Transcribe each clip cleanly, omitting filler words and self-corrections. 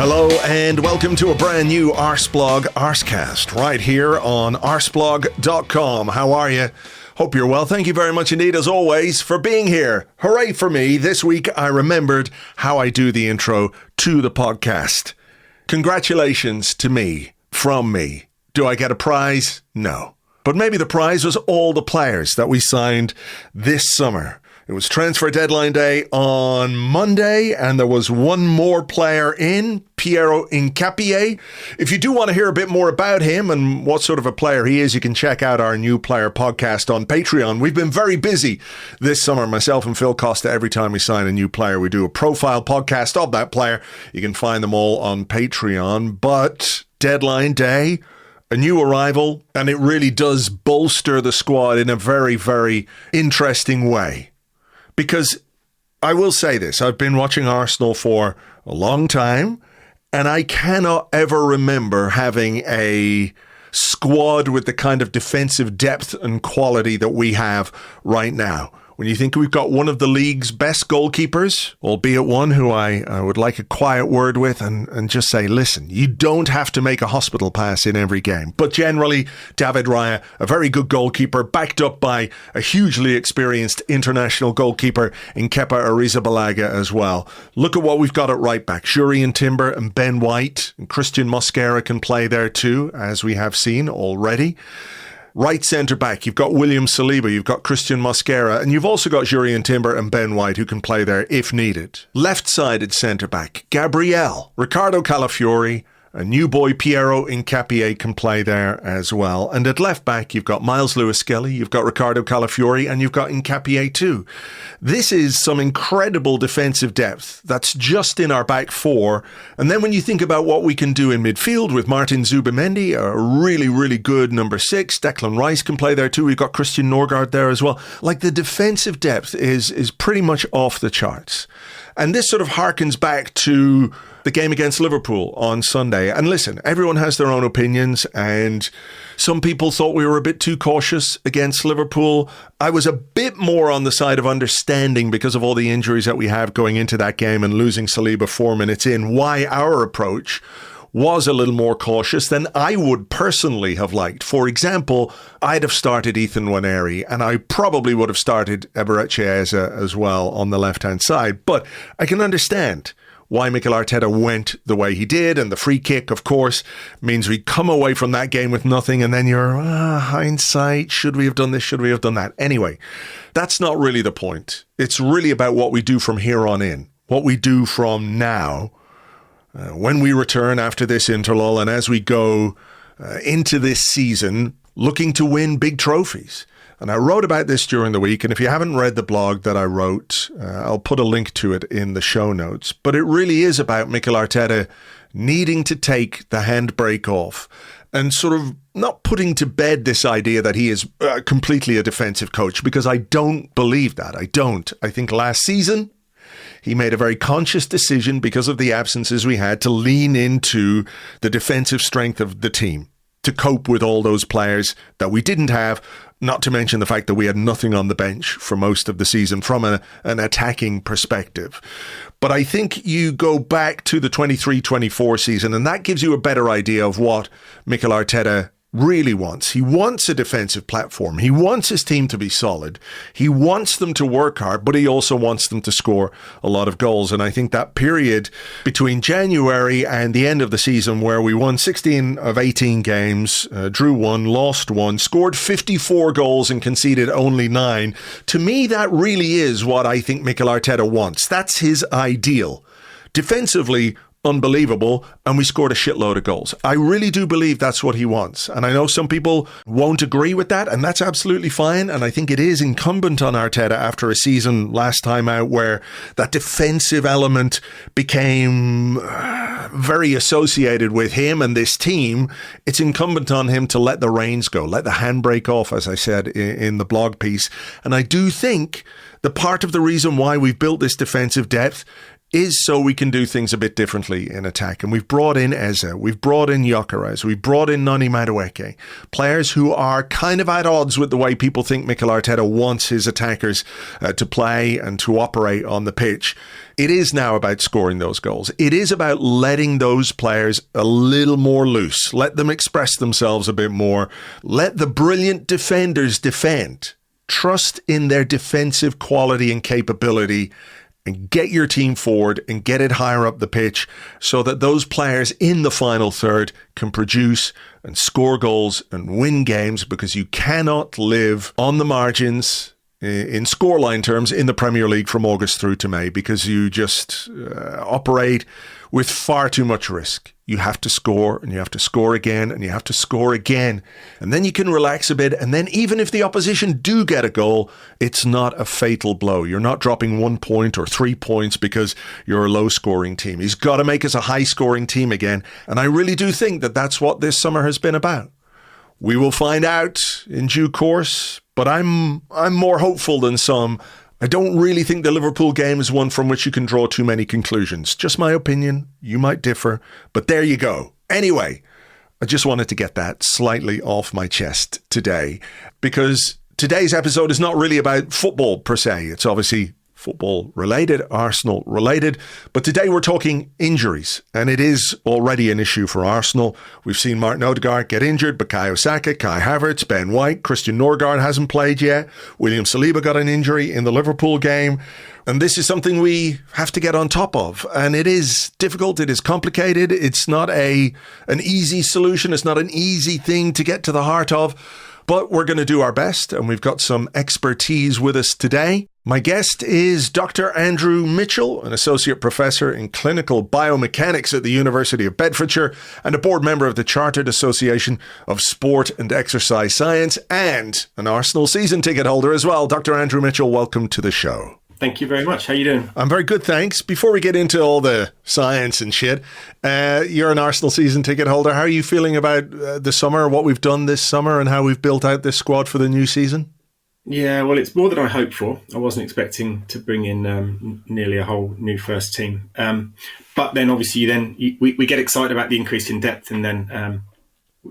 Hello and welcome to a brand new Arseblog Arsecast right here on Arseblog.com. How are you? Hope you're well. Thank you very much indeed, as always, for being here. Hooray for me. This week I remembered how I do the intro to the podcast. Congratulations to me, from me. Do I get a prize? No. But maybe the prize was all the players that we signed this summer. It was transfer deadline day on Monday, and there was one more player in, Piero Hincapié. If you do want to hear a bit more about him and what sort of a player he is, you can check out our new player podcast on Patreon. We've been very busy this summer, myself and Phil Costa. Every time we sign a new player, we do a profile podcast of that player. You can find them all on Patreon. But deadline day, a new arrival, and it really does bolster the squad in a very, very interesting way. Because I will say this, I've been watching Arsenal for a long time, and I cannot ever remember having a squad with the kind of defensive depth and quality that we have right now. When you think we've got one of the league's best goalkeepers, albeit one who I would like a quiet word with and just say, listen, you don't have to make a hospital pass in every game. But generally, David Raya, a very good goalkeeper, backed up by a hugely experienced international goalkeeper in Kepa Arrizabalaga as well. Look at what we've got at right back. Jurriën Timber and Ben White, and Christian Mosquera can play there too, as we have seen already. Right centre-back, you've got William Saliba, you've got Christian Mosquera, and you've also got Jurriën Timber and Ben White who can play there if needed. Left-sided centre-back, Gabriel, Ricardo Calafiori, a new boy Piero Hincapié can play there as well. And at left-back, you've got Miles Lewis-Skelly, you've got Ricardo Calafiori, and you've got Hincapié too. This is some incredible defensive depth that's just in our back four. And then when you think about what we can do in midfield with Martin Zubimendi, a really, really good number 6, Declan Rice can play there too. We've got Christian Norgard there as well. Like, the defensive depth is pretty much off the charts. And this sort of harkens back to the game against Liverpool on Sunday. And listen, everyone has their own opinions, and some people thought we were a bit too cautious against Liverpool. I was a bit more on the side of understanding, because of all the injuries that we have going into that game and losing Saliba 4 minutes in, why our approach was a little more cautious than I would personally have liked. For example, I'd have started Ethan Nwaneri, and I probably would have started Eberechi Eze as well on the left-hand side. But I can understand why Mikel Arteta went the way he did, and the free kick, of course, means we come away from that game with nothing, and then you're, hindsight, should we have done this, should we have done that? Anyway, that's not really the point. It's really about what we do from here on in, what we do from now, when we return after this interlull, and as we go into this season, looking to win big trophies. And I wrote about this during the week, and if you haven't read the blog that I wrote, I'll put a link to it in the show notes. But it really is about Mikel Arteta needing to take the handbrake off and sort of not putting to bed this idea that he is completely a defensive coach, because I don't believe that. I don't. I think last season he made a very conscious decision, because of the absences we had, to lean into the defensive strength of the team to cope with all those players that we didn't have, not to mention the fact that we had nothing on the bench for most of the season from an attacking perspective. But I think you go back to the 23-24 season, and that gives you a better idea of what Mikel Arteta really wants. He wants a defensive platform. He wants his team to be solid. He wants them to work hard, but he also wants them to score a lot of goals. And I think that period between January and the end of the season, where we won 16 of 18 games, drew 1, lost 1, scored 54 goals and conceded only 9, to me, that really is what I think Mikel Arteta wants. That's his ideal. Defensively, unbelievable, and we scored a shitload of goals. I really do believe that's what he wants, and I know some people won't agree with that, and that's absolutely fine. And I think it is incumbent on Arteta, after a season last time out where that defensive element became very associated with him and this team, it's incumbent on him to let the reins go, let the handbrake off, as I said in the blog piece. And I do think the part of the reason why we've built this defensive depth is so we can do things a bit differently in attack. And we've brought in Eze, we've brought in Gyökeres, we've brought in Noni Madueke, players who are kind of at odds with the way people think Mikel Arteta wants his attackers to play and to operate on the pitch. It is now about scoring those goals. It is about letting those players a little more loose. Let them express themselves a bit more. Let the brilliant defenders defend. Trust in their defensive quality and capability, and get your team forward and get it higher up the pitch so that those players in the final third can produce and score goals and win games, because you cannot live on the margins in scoreline terms in the Premier League from August through to May, because you just operate with far too much risk. You have to score, and you have to score again, and you have to score again. And then you can relax a bit. And then even if the opposition do get a goal, it's not a fatal blow. You're not dropping 1 point or 3 points because you're a low-scoring team. He's got to make us a high-scoring team again. And I really do think that that's what this summer has been about. We will find out in due course, but I'm more hopeful than some. I don't really think the Liverpool game is one from which you can draw too many conclusions. Just my opinion. You might differ, but there you go. Anyway, I just wanted to get that slightly off my chest today, because today's episode is not really about football per se. It's obviously football related, Arsenal related, but today we're talking injuries, and it is already an issue for Arsenal. We've seen Martin Odegaard get injured, Bukayo Saka, Kai Havertz, Ben White, Christian Norgard hasn't played yet. William Saliba got an injury in the Liverpool game, and this is something we have to get on top of. And it is difficult, it is complicated, it's not an easy solution, it's not an easy thing to get to the heart of, but we're going to do our best, and we've got some expertise with us today. My guest is Dr. Andrew Mitchell, an associate professor in clinical biomechanics at the University of Bedfordshire and a board member of the Chartered Association of Sport and Exercise Science, and an Arsenal season ticket holder as well. Dr. Andrew Mitchell, welcome to the show. Thank you very much. How are you doing? I'm very good, thanks. Before we get into all the science and shit, you're an Arsenal season ticket holder. How are you feeling about the summer, what we've done this summer, and how we've built out this squad for the new season? Yeah, well, it's more than I hoped for. I wasn't expecting to bring in nearly a whole new first team. But then obviously we get excited about the increase in depth, and then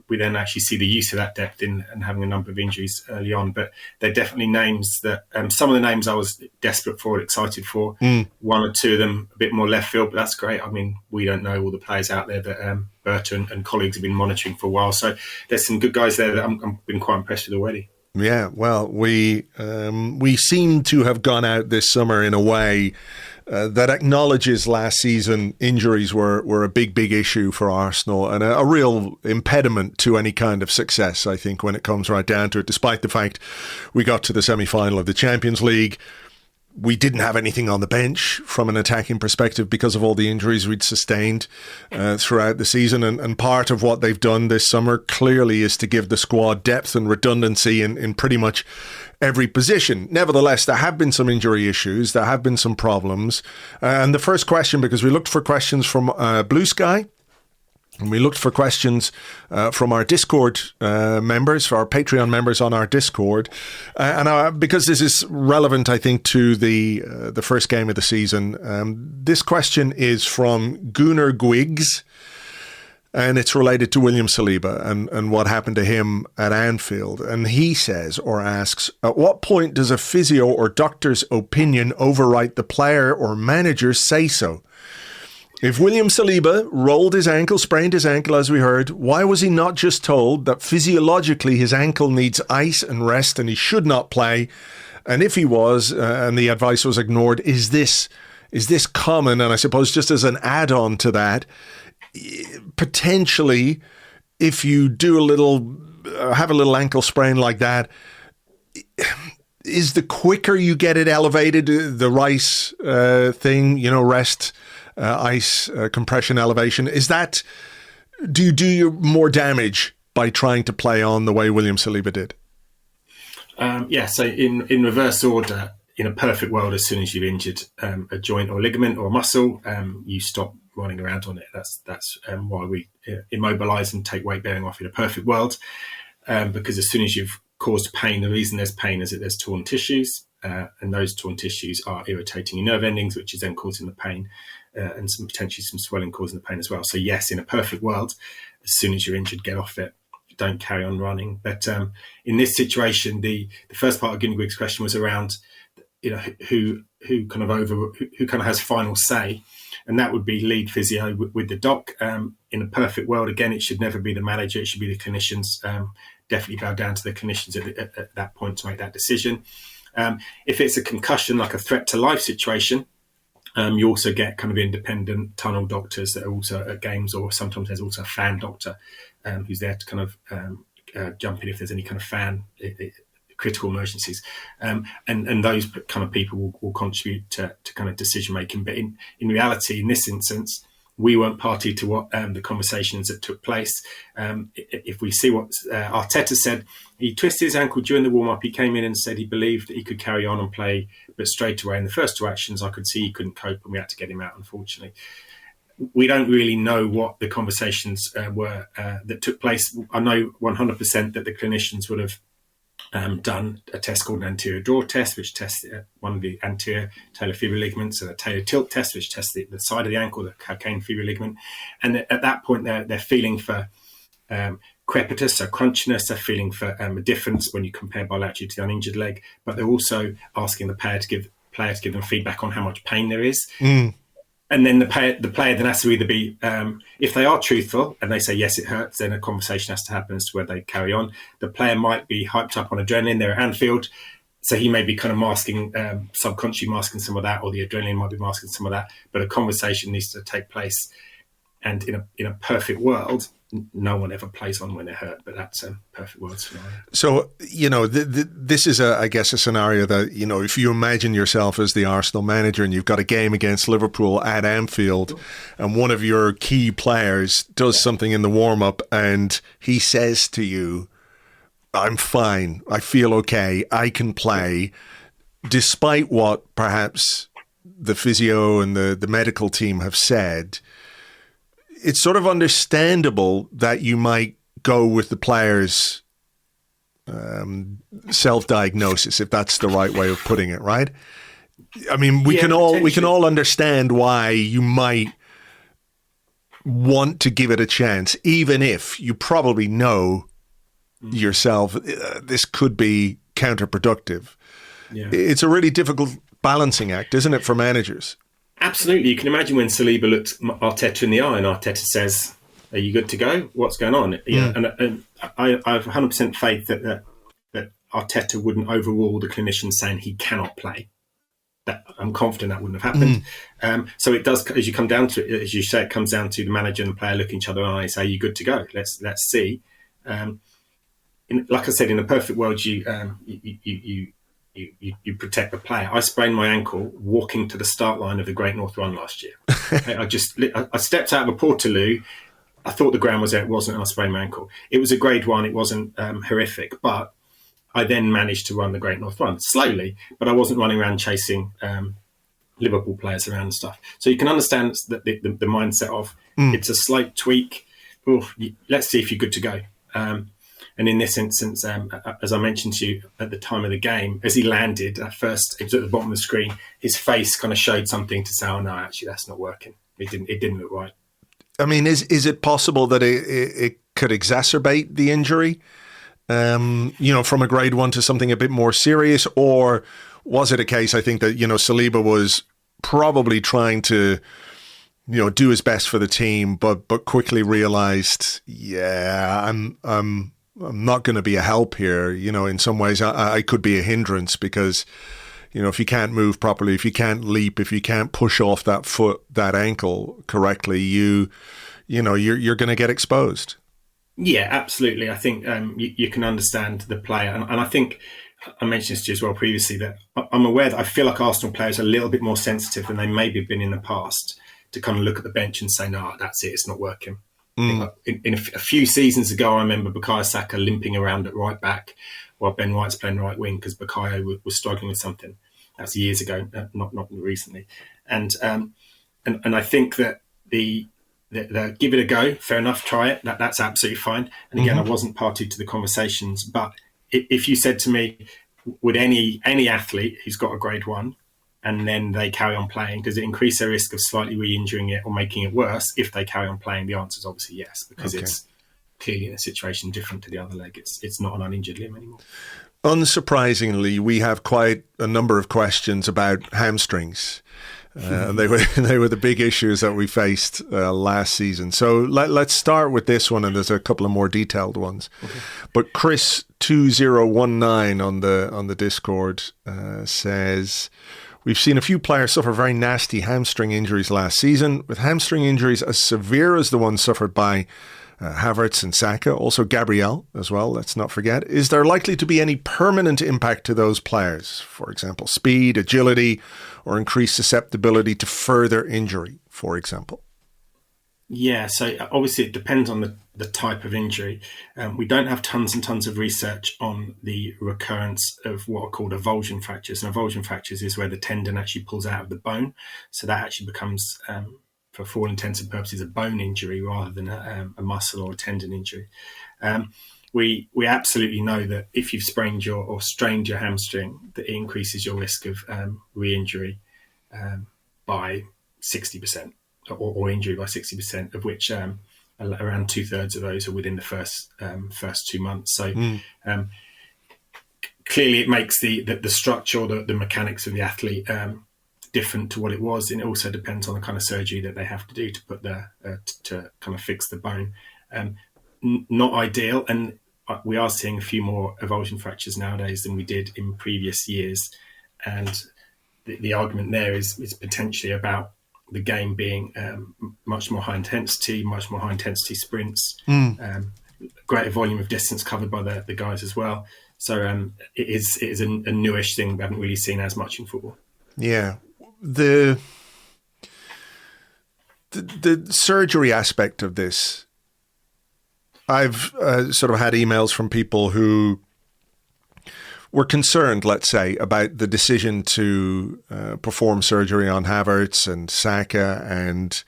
we then actually see the use of that depth in and having a number of injuries early on. But they're definitely names that some of the names I was desperate for, excited for. One or two of them a bit more left field, but that's great. I mean, we don't know all the players out there that Berta and colleagues have been monitoring for a while. So there's some good guys there that I've been quite impressed with already. Yeah, well, we seem to have gone out this summer in a way that acknowledges last season injuries were a big issue for Arsenal, and a real impediment to any kind of success, I think, when it comes right down to it, despite the fact we got to the semi-final of the Champions League. We didn't have anything on the bench from an attacking perspective because of all the injuries we'd sustained throughout the season. And part of what they've done this summer clearly is to give the squad depth and redundancy in pretty much every position. Nevertheless, there have been some injury issues. There have been some problems. And the first question, because we looked for questions from BlueSky, and we looked for questions from our Discord members, for our Patreon members on our Discord. Because this is relevant, I think, to the first game of the season, this question is from Gunnar Gwiggs, and it's related to William Saliba and what happened to him at Anfield. And he says, or asks, at what point does a physio or doctor's opinion overwrite the player or manager's say-so? If William Saliba rolled his ankle, sprained his ankle, as we heard, why was he not just told that physiologically his ankle needs ice and rest and he should not play? And if he was, and the advice was ignored, is this common? And I suppose just as an add-on to that, potentially, if you do have a little ankle sprain like that, is the quicker you get it elevated, the rice thing, rest, ice, compression, elevation, do you do more damage by trying to play on the way William Saliba did? So in reverse order, in a perfect world, as soon as you've injured a joint or ligament or muscle, you stop running around on it. That's why we immobilise and take weight bearing off in a perfect world, because as soon as you've caused pain, the reason there's pain is that there's torn tissues, and those torn tissues are irritating your nerve endings, which is then causing the pain. and some potentially some swelling causing the pain as well. So yes, in a perfect world, as soon as you're injured, get off it. Don't carry on running. But in this situation, the first part of Gunnar question was around, who kind of has final say, and that would be lead physio with the doc. In a perfect world, again, it should never be the manager; it should be the clinicians. Definitely bow down to the clinicians at that point to make that decision. If it's a concussion, like a threat to life situation, you also get kind of independent tunnel doctors that are also at games, or sometimes there's also a fan doctor who's there to kind of jump in if there's any kind of fan critical emergencies. And those kind of people will contribute to kind of decision making. But in reality, in this instance, we weren't party to what the conversations that took place. If we see what Arteta said, he twisted his ankle during the warm-up. He came in and said he believed that he could carry on and play, but straight away in the first two actions, I could see he couldn't cope and we had to get him out, unfortunately. We don't really know what the conversations were that took place. I know 100% that the clinicians would have done a test called an anterior draw test, which tests one of the anterior talofibular ligaments, and a talar tilt test, which tests the side of the ankle, the calcaneal fibular ligament. And at that point, they're feeling for crepitus, so crunchiness. They're feeling for a difference when you compare bilaterally to the uninjured leg, but they're also asking the player to give them feedback on how much pain there is. And then the player then has to either be, if they are truthful and they say, yes, it hurts, then a conversation has to happen as to whether they carry on. The player might be hyped up on adrenaline. They're at Anfield, so he may be kind of masking, subconsciously masking some of that, or the adrenaline might be masking some of that. But a conversation needs to take place. And in a perfect world, no one ever plays on when they're hurt, but that's a perfect world scenario. So, this is, I guess, a scenario that, if you imagine yourself as the Arsenal manager and you've got a game against Liverpool at Anfield and one of your key players does something in the warm-up and he says to you, I'm fine, I feel okay, I can play, despite what perhaps the physio and the medical team have said, it's sort of understandable that you might go with the player's self-diagnosis, if that's the right way of putting it, right? I mean, we can all understand why you might want to give it a chance, even if you probably know yourself this could be counterproductive. Yeah. It's a really difficult balancing act, isn't it, for managers? Absolutely. You can imagine when Saliba looked Arteta in the eye and Arteta says, are you good to go? What's going on? Yeah. And I have 100% faith that Arteta wouldn't overrule the clinician saying he cannot play. That I'm confident that wouldn't have happened. So it does, as you come down to it, as you say, it comes down to the manager and the player looking each other in the eye and say, are you good to go? Let's see. Like I said, in a perfect world, you protect the player. I sprained my ankle walking to the start line of the Great North Run last year. I stepped out of a Portaloo. I thought the ground was there. It wasn't, and I sprained my ankle. It was a grade 1. It wasn't horrific, but I then managed to run the Great North Run slowly, but I wasn't running around chasing Liverpool players around and stuff. So you can understand that the mindset of it's a slight tweak. Let's see if you're good to go. And in this instance, as I mentioned to you at the time of the game, as he landed at first, it was at the bottom of the screen, his face kind of showed something to say, oh no, actually that's not working. It didn't look right. I mean, is it possible that it could exacerbate the injury, from a grade 1 to something a bit more serious? Or was it a case, I think that, Saliba was probably trying to, do his best for the team, but quickly realized, I'm not going to be a help here. In some ways, I could be a hindrance because, if you can't move properly, if you can't leap, if you can't push off that foot, that ankle correctly, you're going to get exposed. Yeah, absolutely. I think you can understand the player. And I think I mentioned this to you as well previously, that I'm aware that I feel like Arsenal players are a little bit more sensitive than they maybe have been in the past to kind of look at the bench and say, no, that's it, it's not working. In a few seasons ago, I remember Bukayo Saka limping around at right back while Ben White's playing right wing because Bukayo was struggling with something. That's years ago, not recently. And I think that the give it a go, fair enough, try it. That's absolutely fine. And again, I wasn't party to the conversations, but if you said to me, would any athlete who's got a grade 1 and then they carry on playing, does it increase their risk of slightly re-injuring it or making it worse if they carry on playing? The answer is obviously yes, because it's clearly in a situation different to the other leg. It's not an uninjured limb anymore. Unsurprisingly, we have quite a number of questions about hamstrings. They were the big issues that we faced last season. So let's start with this one, and there's a couple of more detailed ones. Okay. But Chris 2019 on the Discord says, we've seen a few players suffer very nasty hamstring injuries last season, with hamstring injuries as severe as the ones suffered by Havertz and Saka, also Gabriel as well, let's not forget. Is there likely to be any permanent impact to those players? For example, speed, agility, or increased susceptibility to further injury, for example? Yeah, so obviously it depends on the type of injury. We don't have tons and tons of research on the recurrence of what are called avulsion fractures. And avulsion fractures is where the tendon actually pulls out of the bone. So that actually becomes, for all intents and purposes, a bone injury rather than a muscle or a tendon injury. We absolutely know that if you've sprained or strained your hamstring, that it increases your risk of re-injury by 60%. Or injury by 60%, of which around 2/3 of those are within the first 2 months. So clearly, it makes the structure or the mechanics of the athlete different to what it was, and it also depends on the kind of surgery that they have to do to put to kind of fix the bone. Not ideal, and we are seeing a few more avulsion fractures nowadays than we did in previous years, and the argument there is potentially about the game being much more high intensity sprints, greater volume of distance covered by the guys as well. So it is a newish thing we haven't really seen as much in football. Yeah, the surgery aspect of this, I've sort of had emails from people who were concerned, let's say, about the decision to perform surgery on Havertz and Saka and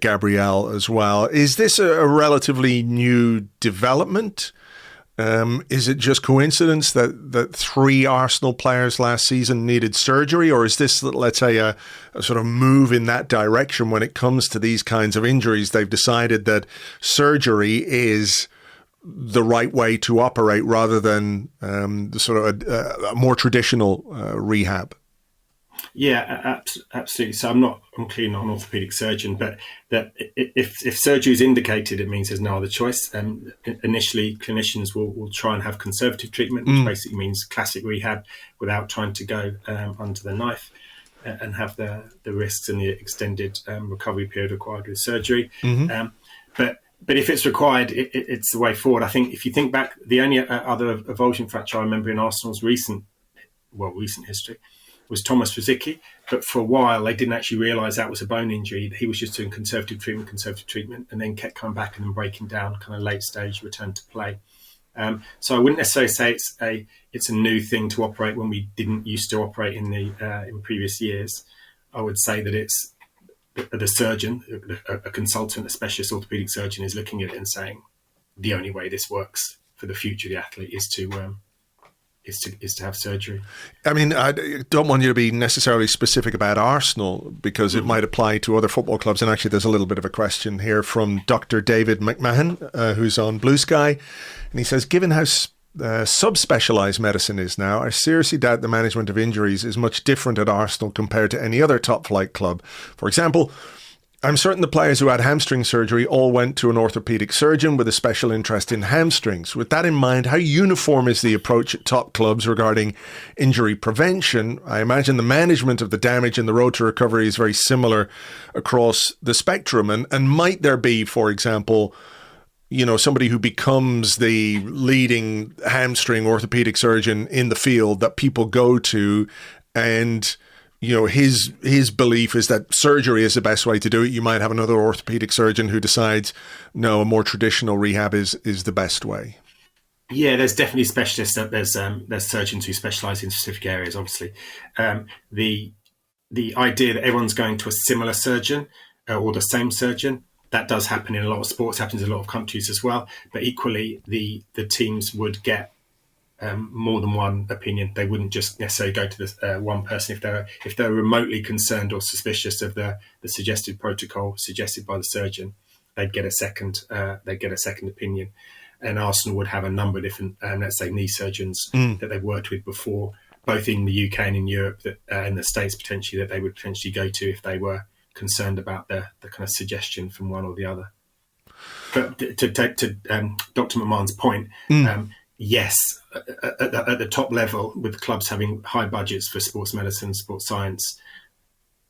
Gabriel as well. Is this a relatively new development? Is it just coincidence that 3 Arsenal players last season needed surgery, or is this, let's say, a sort of move in that direction when it comes to these kinds of injuries? They've decided that surgery is the right way to operate rather than the sort of a more traditional rehab. Yeah, absolutely. So I'm clearly not an orthopedic surgeon, but that if surgery is indicated, it means there's no other choice. Initially, clinicians will try and have conservative treatment, which basically means classic rehab without trying to go under the knife and have the risks and the extended recovery period required with surgery. But if it's required, it's the way forward. I think if you think back, the only other avulsion fracture I remember in Arsenal's recent history was Thomas Rosicky. But for a while, they didn't actually realise that was a bone injury. He was just doing conservative treatment, and then kept coming back and then breaking down, kind of late stage return to play. So I wouldn't necessarily say it's a new thing to operate when we didn't used to operate in previous years. I would say that it's the surgeon, a consultant, a specialist orthopedic surgeon, is looking at it and saying the only way this works for the future of the athlete is to have surgery. I mean, I don't want you to be necessarily specific about Arsenal because it might apply to other football clubs. And actually, there's a little bit of a question here from Dr. David McMahon, who's on BlueSky, and he says, given how subspecialised medicine is now, I seriously doubt the management of injuries is much different at Arsenal compared to any other top-flight club. For example, I'm certain the players who had hamstring surgery all went to an orthopaedic surgeon with a special interest in hamstrings. With that in mind, how uniform is the approach at top clubs regarding injury prevention? I imagine the management of the damage and the road to recovery is very similar across the spectrum. And might there be, for example, somebody who becomes the leading hamstring orthopedic surgeon in the field that people go to, and his belief is that surgery is the best way to do it. You might have another orthopedic surgeon who decides, no, a more traditional rehab is the best way. Yeah, there's definitely specialists. There's surgeons who specialise in specific areas. Obviously, the idea that everyone's going to a similar surgeon or the same surgeon, that does happen in a lot of sports, happens in a lot of countries as well. But equally, the teams would get more than one opinion. They wouldn't just necessarily go to the one person if they're remotely concerned or suspicious of the suggested protocol suggested by the surgeon. They'd get a second opinion. And Arsenal would have a number of different, let's say, knee surgeons that they've worked with before, both in the UK and in Europe, and the States potentially, that they would potentially go to if they were concerned about the kind of suggestion from one or the other. But to Dr. McMahon's point, yes, at the top level, with clubs having high budgets for sports medicine, sports science,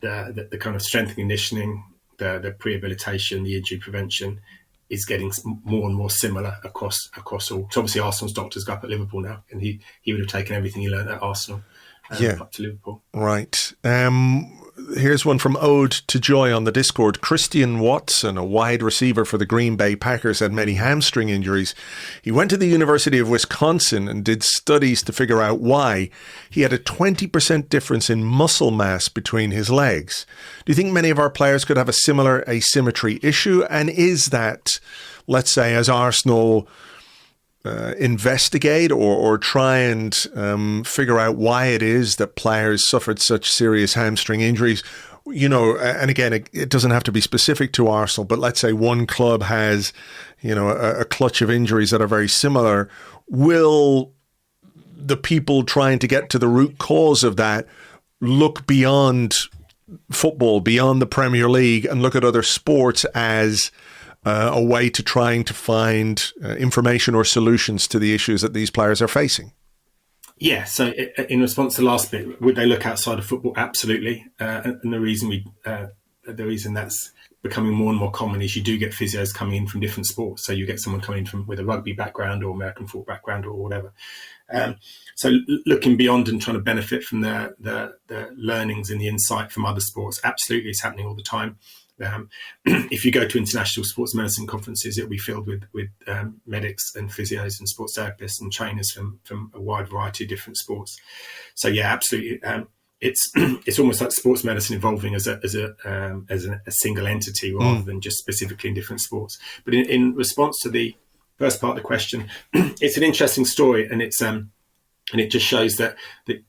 the kind of strength and conditioning, the rehabilitation, the injury prevention is getting more and more similar across all. So obviously Arsenal's doctors go up at Liverpool now, and he would have taken everything he learned at Arsenal up to Liverpool. Right. Here's one from Ode to Joy on the Discord. Christian Watson, a wide receiver for the Green Bay Packers, had many hamstring injuries. He went to the University of Wisconsin and did studies to figure out why. He had a 20% difference in muscle mass between his legs. Do you think many of our players could have a similar asymmetry issue? And is that, let's say, as Arsenal investigate or try and figure out why it is that players suffered such serious hamstring injuries, and again, it doesn't have to be specific to Arsenal, but let's say one club has, a clutch of injuries that are very similar. Will the people trying to get to the root cause of that look beyond football, beyond the Premier League, and look at other sports as a way to trying to find information or solutions to the issues that these players are facing? Yeah, so in response to the last bit, would they look outside of football? Absolutely. And the reason that's becoming more and more common is you do get physios coming in from different sports. So you get someone coming in with a rugby background or American football background or whatever. So looking beyond and trying to benefit from the learnings and the insight from other sports, absolutely, it's happening all the time. If you go to international sports medicine conferences, it'll be filled with medics and physios and sports therapists and trainers from a wide variety of different sports. So yeah, absolutely. It's almost like sports medicine evolving as a single entity rather than just specifically in different sports. But in response to the first part of the question, it's an interesting story, and it just shows that the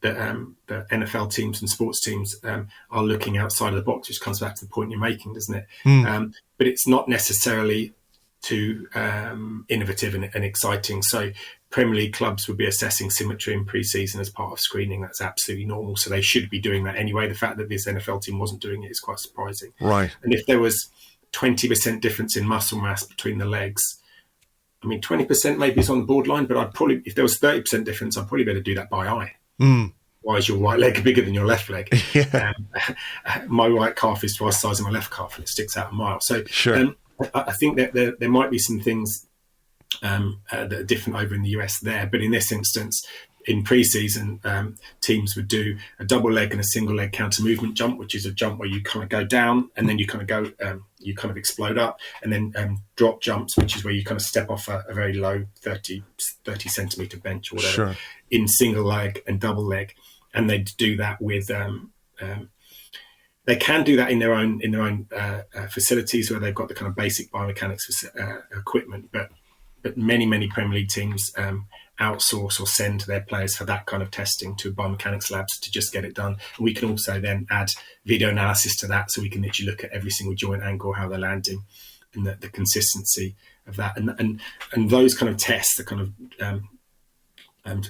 NFL teams and sports teams are looking outside of the box, which comes back to the point you're making, doesn't it? But it's not necessarily too innovative and exciting. So Premier League clubs would be assessing symmetry in pre-season as part of screening. That's absolutely normal. So they should be doing that anyway. The fact that this NFL team wasn't doing it is quite surprising. Right. And if there was 20% difference in muscle mass between the legs, 20% maybe is on the borderline, but I'd probably, if there was 30% difference, I'd probably better do that by eye. Why is your right leg bigger than your left leg? My right calf is twice the size of my left calf, and it sticks out a mile. So sure. I think that there might be some things that are different over in the US there, but in this instance, in pre-season, teams would do a double leg and a single leg counter movement jump, which is a jump where you kind of go down and then you kind of go, you kind of explode up, and then drop jumps, which is where you kind of step off a very low 30 centimeter bench or whatever, sure, in single leg and double leg. And they'd do that with, they can do that in their own facilities where they've got the kind of basic biomechanics equipment, but many Premier League teams outsource or send their players for that kind of testing to biomechanics labs to just get it done. And we can also then add video analysis to that, so we can literally look at every single joint angle, how they're landing, and the consistency of that. And those kind of tests, the kind of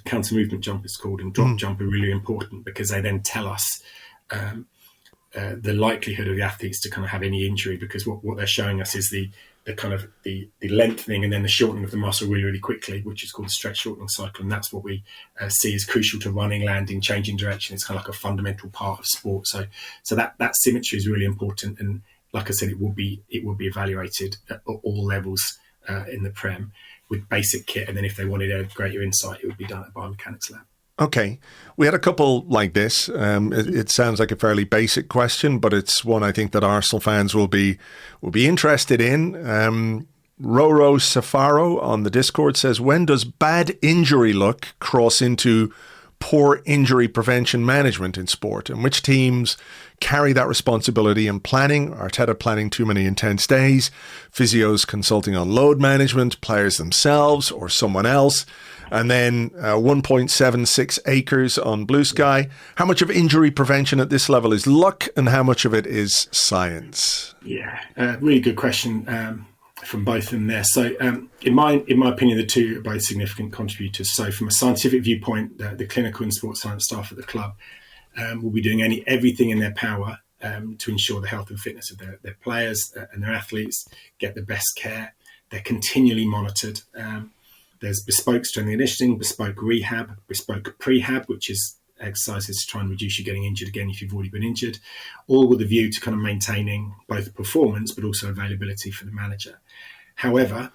counter movement jump is called, and drop jump are really important, because they then tell us the likelihood of the athletes to kind of have any injury, because what they're showing us is the kind of the lengthening and then the shortening of the muscle really quickly, which is called the stretch shortening cycle. And that's what we see is crucial to running, landing, changing direction. It's kind of like a fundamental part of sport. So that symmetry is really important. And like I said, it will be evaluated at all levels in the Prem with basic kit. And then if they wanted a greater insight, it would be done at biomechanics lab. Okay. We had a couple like this. It sounds like a fairly basic question, but it's one I think that Arsenal fans will be interested in. Roro Safaro on the Discord says, when does bad injury luck cross into poor injury prevention management in sport, and which teams carry that responsibility in planning. Arteta planning too many intense days, physios consulting on load management, players themselves or someone else, and then 1.76 acres on BlueSky. How much of injury prevention at this level is luck, and how much of it is science? Yeah, really good question from both of them there. So in my opinion, the two are both significant contributors. So from a scientific viewpoint, the clinical and sports science staff at the club will be doing everything in their power to ensure the health and fitness of their players and their athletes get the best care. They're continually monitored. There's bespoke strength and conditioning, bespoke rehab, bespoke prehab, which is exercises to try and reduce you getting injured again if you've already been injured, all with a view to kind of maintaining both performance but also availability for the manager. However,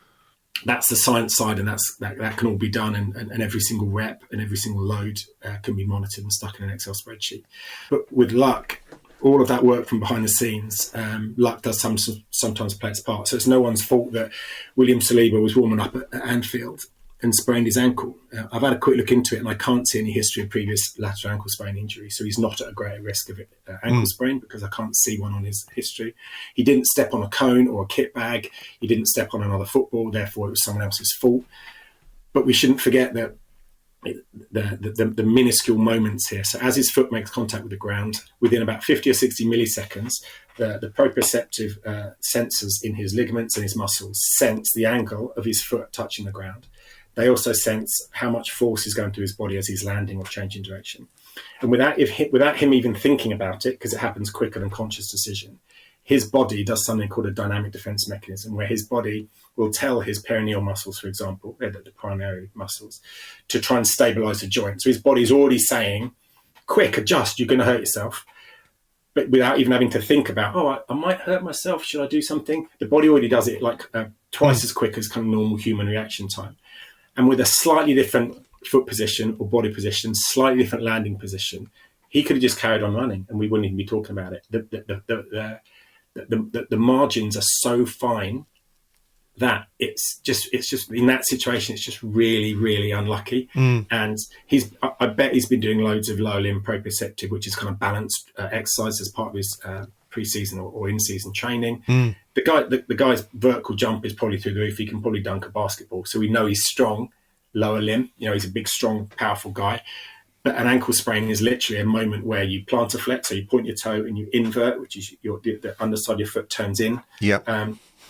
that's the science side, and that can all be done, and every single rep and every single load can be monitored and stuck in an Excel spreadsheet. But with luck, all of that work from behind the scenes, luck does sometimes play its part. So it's no one's fault that William Saliba was warming up at Anfield and sprained his ankle. I've had a quick look into it, and I can't see any history of previous lateral ankle sprain injury. So he's not at a greater risk of ankle sprain, because I can't see one on his history. He didn't step on a cone or a kit bag. He didn't step on another football. Therefore, it was someone else's fault. But we shouldn't forget that the minuscule moments here. So as his foot makes contact with the ground, within about 50 or 60 milliseconds, the proprioceptive sensors in his ligaments and his muscles sense the angle of his foot touching the ground. They also sense how much force is going through his body as he's landing or changing direction. And without him even thinking about it, because it happens quicker than conscious decision, his body does something called a dynamic defense mechanism, where his body will tell his perineal muscles, for example, the primary muscles, to try and stabilize the joint. So his body's already saying, quick, adjust, you're going to hurt yourself. But without even having to think about, I might hurt myself, should I do something? The body already does it like twice as quick as kind of normal human reaction time. And with a slightly different foot position or body position, slightly different landing position, he could have just carried on running and we wouldn't even be talking about it. The margins are so fine that it's just in that situation, it's just really, really unlucky. And I bet he's been doing loads of lower limb proprioceptive, which is kind of balanced exercise as part of his pre-season or in-season training. The guy's vertical jump is probably through the roof. He can probably dunk a basketball. So we know he's strong, lower limb. He's a big, strong, powerful guy. But an ankle sprain is literally a moment where you plant a flex, so you point your toe and you invert, which is the underside of your foot turns in.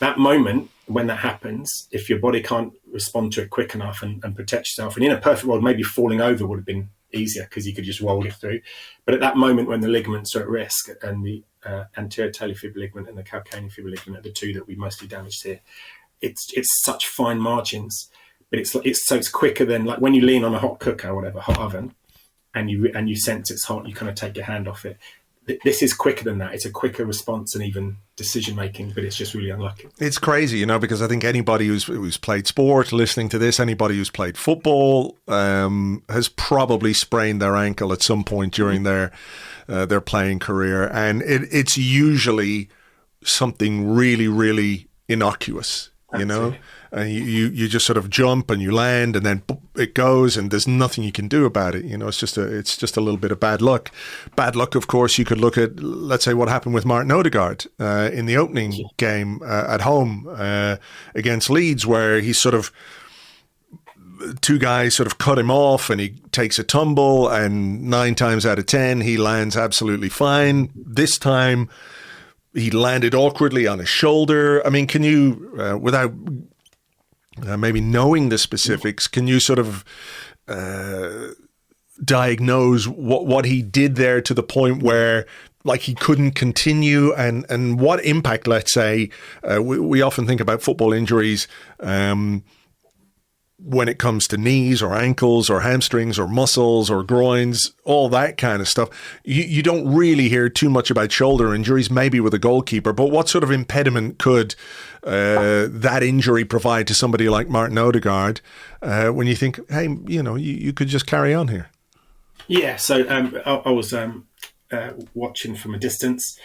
That moment, when that happens, if your body can't respond to it quick enough and protect yourself, and in a perfect world, maybe falling over would have been easier because you could just roll it through. But at that moment when the ligaments are at risk, and the anterior talofibular ligament and the calcaneofibular ligament are the two that we mostly damaged here, it's such fine margins, but it's quicker than like when you lean on a hot cooker or whatever, hot oven, and you sense it's hot, you kind of take your hand off it. This is quicker than that. It's a quicker response and even decision making, but it's just really unlucky. It's crazy, because I think anybody who's played sport, listening to this, anybody who's played football has probably sprained their ankle at some point during their playing career, and it's usually something really, really innocuous. Absolutely. And you just sort of jump and you land and then it goes and there's nothing you can do about it. It's just a little bit of bad luck. Bad luck, of course, you could look at, let's say, what happened with Martin Odegaard in the opening game at home against Leeds, where he sort of, two guys sort of cut him off and he takes a tumble, and 9 times out of 10 he lands absolutely fine. This time he landed awkwardly on his shoulder. I mean, can you, without maybe knowing the specifics, can you sort of diagnose what he did there to the point where, like, he couldn't continue, and what impact, let's say, we often think about football injuries when it comes to knees or ankles or hamstrings or muscles or groins, all that kind of stuff. You don't really hear too much about shoulder injuries, maybe with a goalkeeper, but what sort of impediment could that injury provide to somebody like Martin Odegaard when you think, hey, you could just carry on here? Yeah, so I was watching from a distance.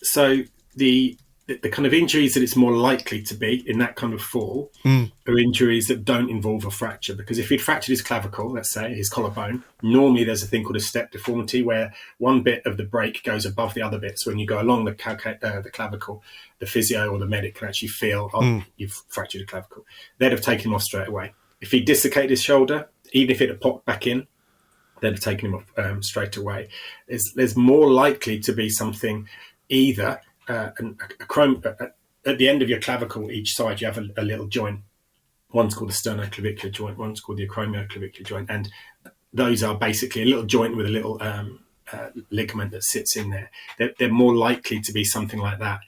So the the kind of injuries that it's more likely to be in that kind of fall are injuries that don't involve a fracture. Because if he'd fractured his clavicle, let's say his collarbone, normally there's a thing called a step deformity where one bit of the break goes above the other bit. So when you go along the clavicle, the physio or the medic can actually feel, you've fractured a clavicle. They'd have taken him off straight away. If he dislocated his shoulder, even if it had popped back in, they'd have taken him off straight away. There's more likely to be something either at the end of your clavicle, each side, you have a little joint. One's called the sternoclavicular joint, one's called the acromioclavicular joint. And those are basically a little joint with a little ligament that sits in there. They're more likely to be something like that.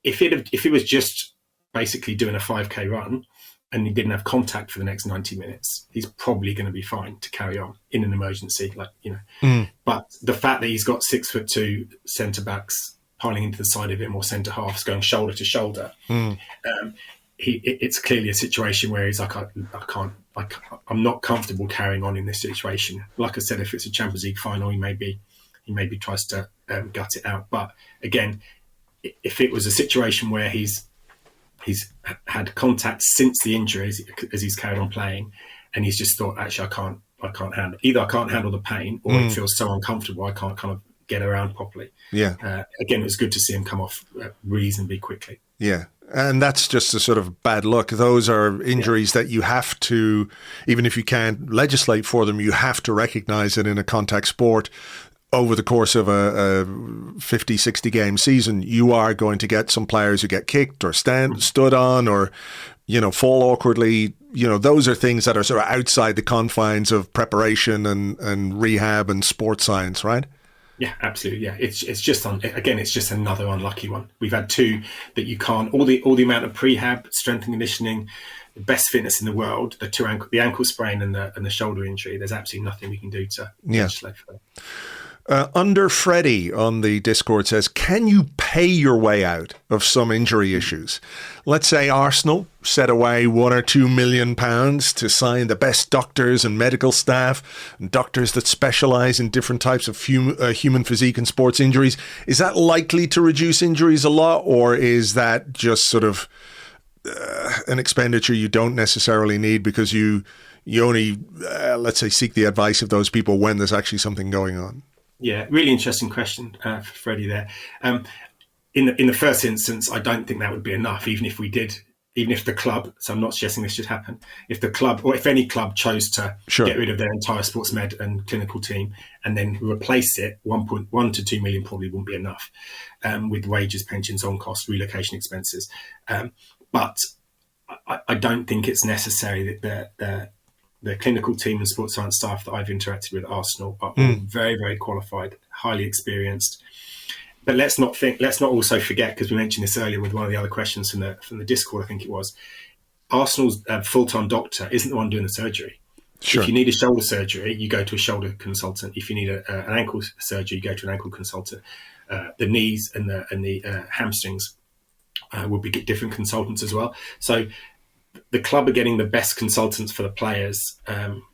If it was just basically doing a 5K run and he didn't have contact for the next 90 minutes, he's probably going to be fine to carry on in an emergency, But the fact that he's got 6'2" centre backs piling into the side of him or centre halves going shoulder to shoulder, it's clearly a situation where he's like, I'm not comfortable carrying on in this situation. Like I said, if it's a Champions League final, he maybe tries to gut it out. But again, if it was a situation where he's had contact since the injury as he's carried on playing, and he's just thought, actually, I can't handle. Either I can't handle the pain, or it feels so uncomfortable I can't kind of get around properly. Yeah. Again, it was good to see him come off reasonably quickly. Yeah. And that's just a sort of bad luck. Those are injuries that you have to, even if you can't legislate for them, you have to recognize that in a contact sport over the course of a 50, 60 game season, you are going to get some players who get kicked or stood on or, fall awkwardly. Those are things that are sort of outside the confines of preparation and rehab and sports science, right? Yeah, absolutely. Yeah, it's just it's just another unlucky one. We've had two that you can't. All the amount of prehab, strength and conditioning, the best fitness in the world. The ankle sprain and the shoulder injury. There's absolutely nothing we can do to legislate for that. Under Freddie on the Discord says, can you pay your way out of some injury issues? Let's say Arsenal set away £1 or £2 million to sign the best doctors and medical staff and doctors that specialise in different types of human physique and sports injuries. Is that likely to reduce injuries a lot, or is that just sort of an expenditure you don't necessarily need because you only, let's say, seek the advice of those people when there's actually something going on? Yeah, really interesting question for Freddie there. In the first instance, I don't think that would be enough, even if the club, so I'm not suggesting this should happen, if the club or if any club chose to get rid of their entire sports med and clinical team and then replace it, 1.1 to 2 million probably wouldn't be enough with wages, pensions, on cost, relocation expenses. But I don't think it's necessary that the clinical team and sports science staff that I've interacted with at Arsenal are all very, very qualified, highly experienced. But let's not also forget, because we mentioned this earlier with one of the other questions from the Discord, I think it was, Arsenal's full-time doctor isn't the one doing the surgery. Sure. If you need a shoulder surgery, you go to a shoulder consultant. If you need an ankle surgery, you go to an ankle consultant. The knees and the hamstrings will be different consultants as well. So the club are getting the best consultants for the players,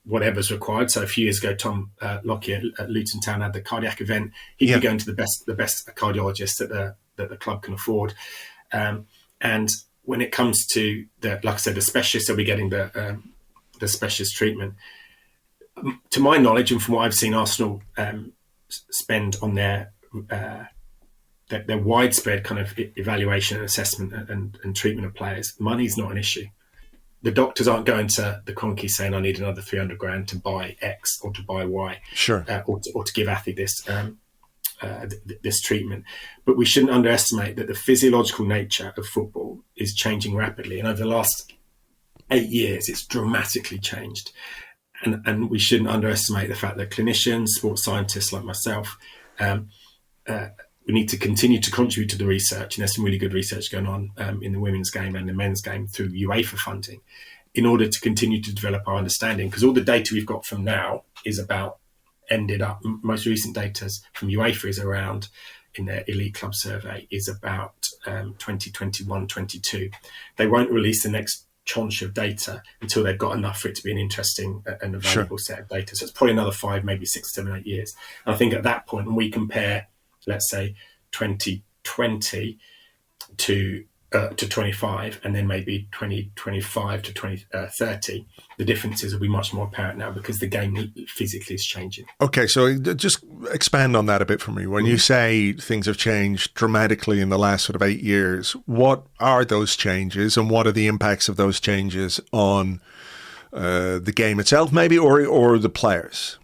whatever's required. So a few years ago, Tom Lockyer at Luton Town had the cardiac event. He'd be going to the best cardiologist that the club can afford. And when it comes to like I said, the specialists, they'll be getting the specialist treatment. To my knowledge, and from what I've seen Arsenal spend on their widespread kind of evaluation and assessment and treatment of players, money's not an issue. The doctors aren't going to the Kroenke saying, I need another 300 grand to buy X or to buy Y, or to give athlete this treatment. But we shouldn't underestimate that the physiological nature of football is changing rapidly. And over the last 8 years, it's dramatically changed. And we shouldn't underestimate the fact that clinicians, sports scientists like myself, we need to continue to contribute to the research, and there's some really good research going on in the women's game and the men's game through UEFA funding in order to continue to develop our understanding, because all the data we've got from now is about most recent data from UEFA is around, in their elite club survey, is about 2021-22. They won't release the next tranche of data until they've got enough for it to be an interesting and a valuable set of data. So it's probably another 5, maybe 6, 7, 8 years. And I think at that point, when we compare, let's say 2020 to 25, and then maybe 2025 to 2030, the differences will be much more apparent now because the game physically is changing. Okay, so just expand on that a bit for me. When you say things have changed dramatically in the last sort of 8 years, what are those changes and what are the impacts of those changes on the game itself, maybe, or the players?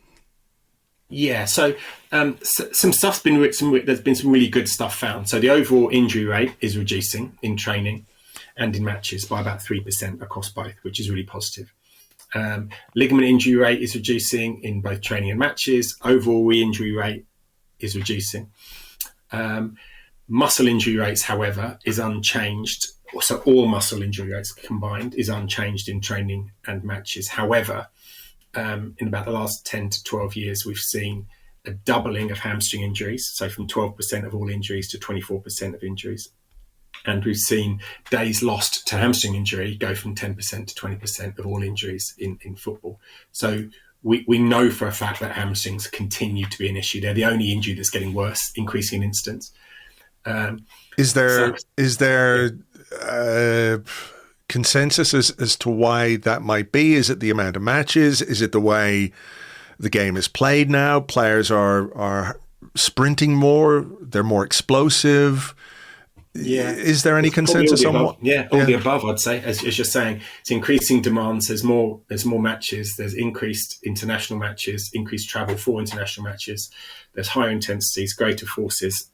Yeah, so some stuff's been there's been some really good stuff found. So the overall injury rate is reducing in training and in matches by about 3% across both, which is really positive. Ligament injury rate is reducing in both training and matches. Overall re-injury rate is reducing. Muscle injury rates, however, is unchanged. So all muscle injury rates combined is unchanged in training and matches. However, in about the last 10 to 12 years, we've seen a doubling of hamstring injuries. So from 12% of all injuries to 24% of injuries. And we've seen days lost to hamstring injury go from 10% to 20% of all injuries in football. So we know for a fact that hamstrings continue to be an issue. They're the only injury that's getting worse, increasing in incidence. Is there consensus as to why that might be? Is it the amount of matches? Is it the way the game is played now? Players are sprinting more. They're more explosive. Yeah. Is there any consensus on what? Yeah, all the above, I'd say. As you're saying, it's increasing demands. There's more matches. There's increased international matches, increased travel for international matches. There's higher intensities, greater forces.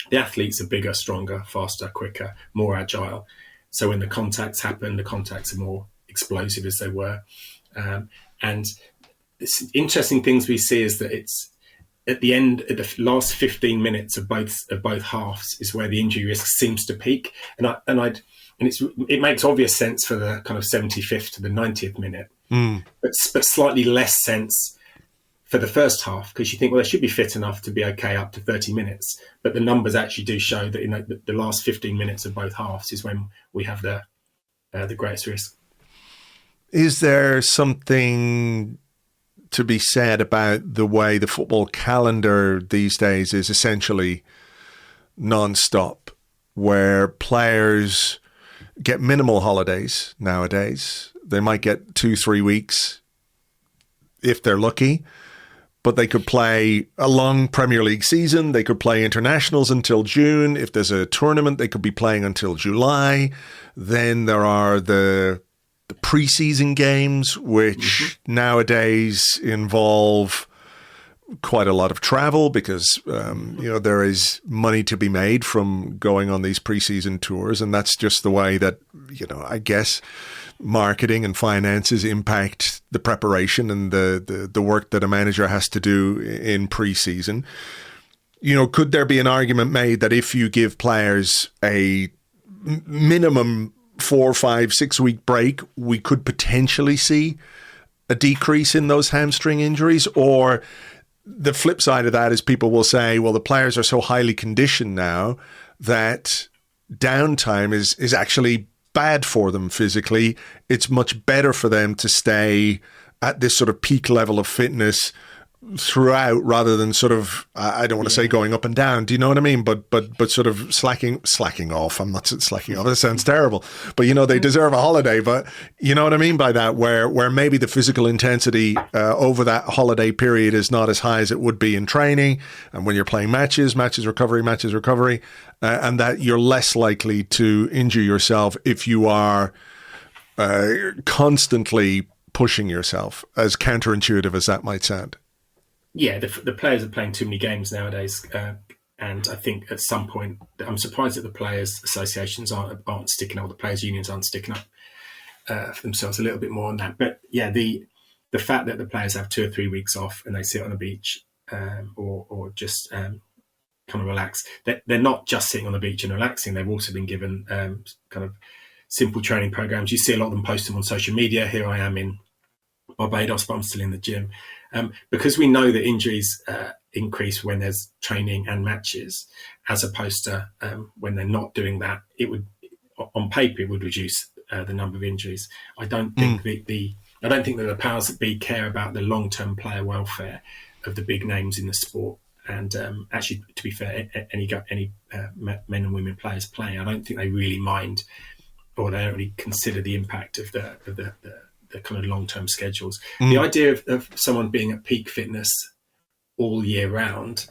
The athletes are bigger, stronger, faster, quicker, more agile. So when the contacts happen, the contacts are more explosive as they were. And interesting things we see is that it's at the end, at the last 15 minutes of both halves is where the injury risk seems to peak. It makes obvious sense for the kind of 75th to the 90th minute, but slightly less sense for the first half, because you think, well, they should be fit enough to be okay up to 30 minutes. But the numbers actually do show that in the last 15 minutes of both halves is when we have the greatest risk. Is there something to be said about the way the football calendar these days is essentially non-stop, where players get minimal holidays nowadays? They might get 2-3 weeks if they're lucky, but they could play a long Premier League season. They could play internationals until June. If there's a tournament, they could be playing until July. Then there are the preseason games, which nowadays involve quite a lot of travel because, there is money to be made from going on these preseason tours. And that's just the way that, I guess marketing and finances impact the preparation and the work that a manager has to do in preseason. Could there be an argument made that if you give players a minimum 4, 5, 6 week break, we could potentially see a decrease in those hamstring injuries? Or the flip side of that is people will say, well, the players are so highly conditioned now that downtime is actually bad for them physically. It's much better for them to stay at this sort of peak level of fitness throughout, rather than sort of, I don't want to say going up and down. Do you know what I mean? But sort of slacking off. I'm not slacking off. That sounds terrible. But they deserve a holiday. But you know what I mean by that, where maybe the physical intensity over that holiday period is not as high as it would be in training, and when you're playing matches recovery, and that you're less likely to injure yourself if you are constantly pushing yourself, as counterintuitive as that might sound. Yeah, the players are playing too many games nowadays, and I think at some point, I'm surprised that the players' associations aren't sticking up, the players' unions aren't sticking up for themselves a little bit more on that. But yeah, the fact that the players have 2 or 3 weeks off and they sit on the beach or just kind of relax, they're not just sitting on the beach and relaxing. They've also been given kind of simple training programs. You see a lot of them post them on social media. Here I am in Barbados, but I'm still in the gym. Because we know that injuries increase when there's training and matches, as opposed to when they're not doing that. It would, on paper, it would reduce the number of injuries. I don't think that the powers that be care about the long-term player welfare of the big names in the sport. And actually, to be fair, any men and women players playing, I don't think they really mind, or they don't really consider the impact of the kind of long-term schedules. The idea of someone being at peak fitness all year round,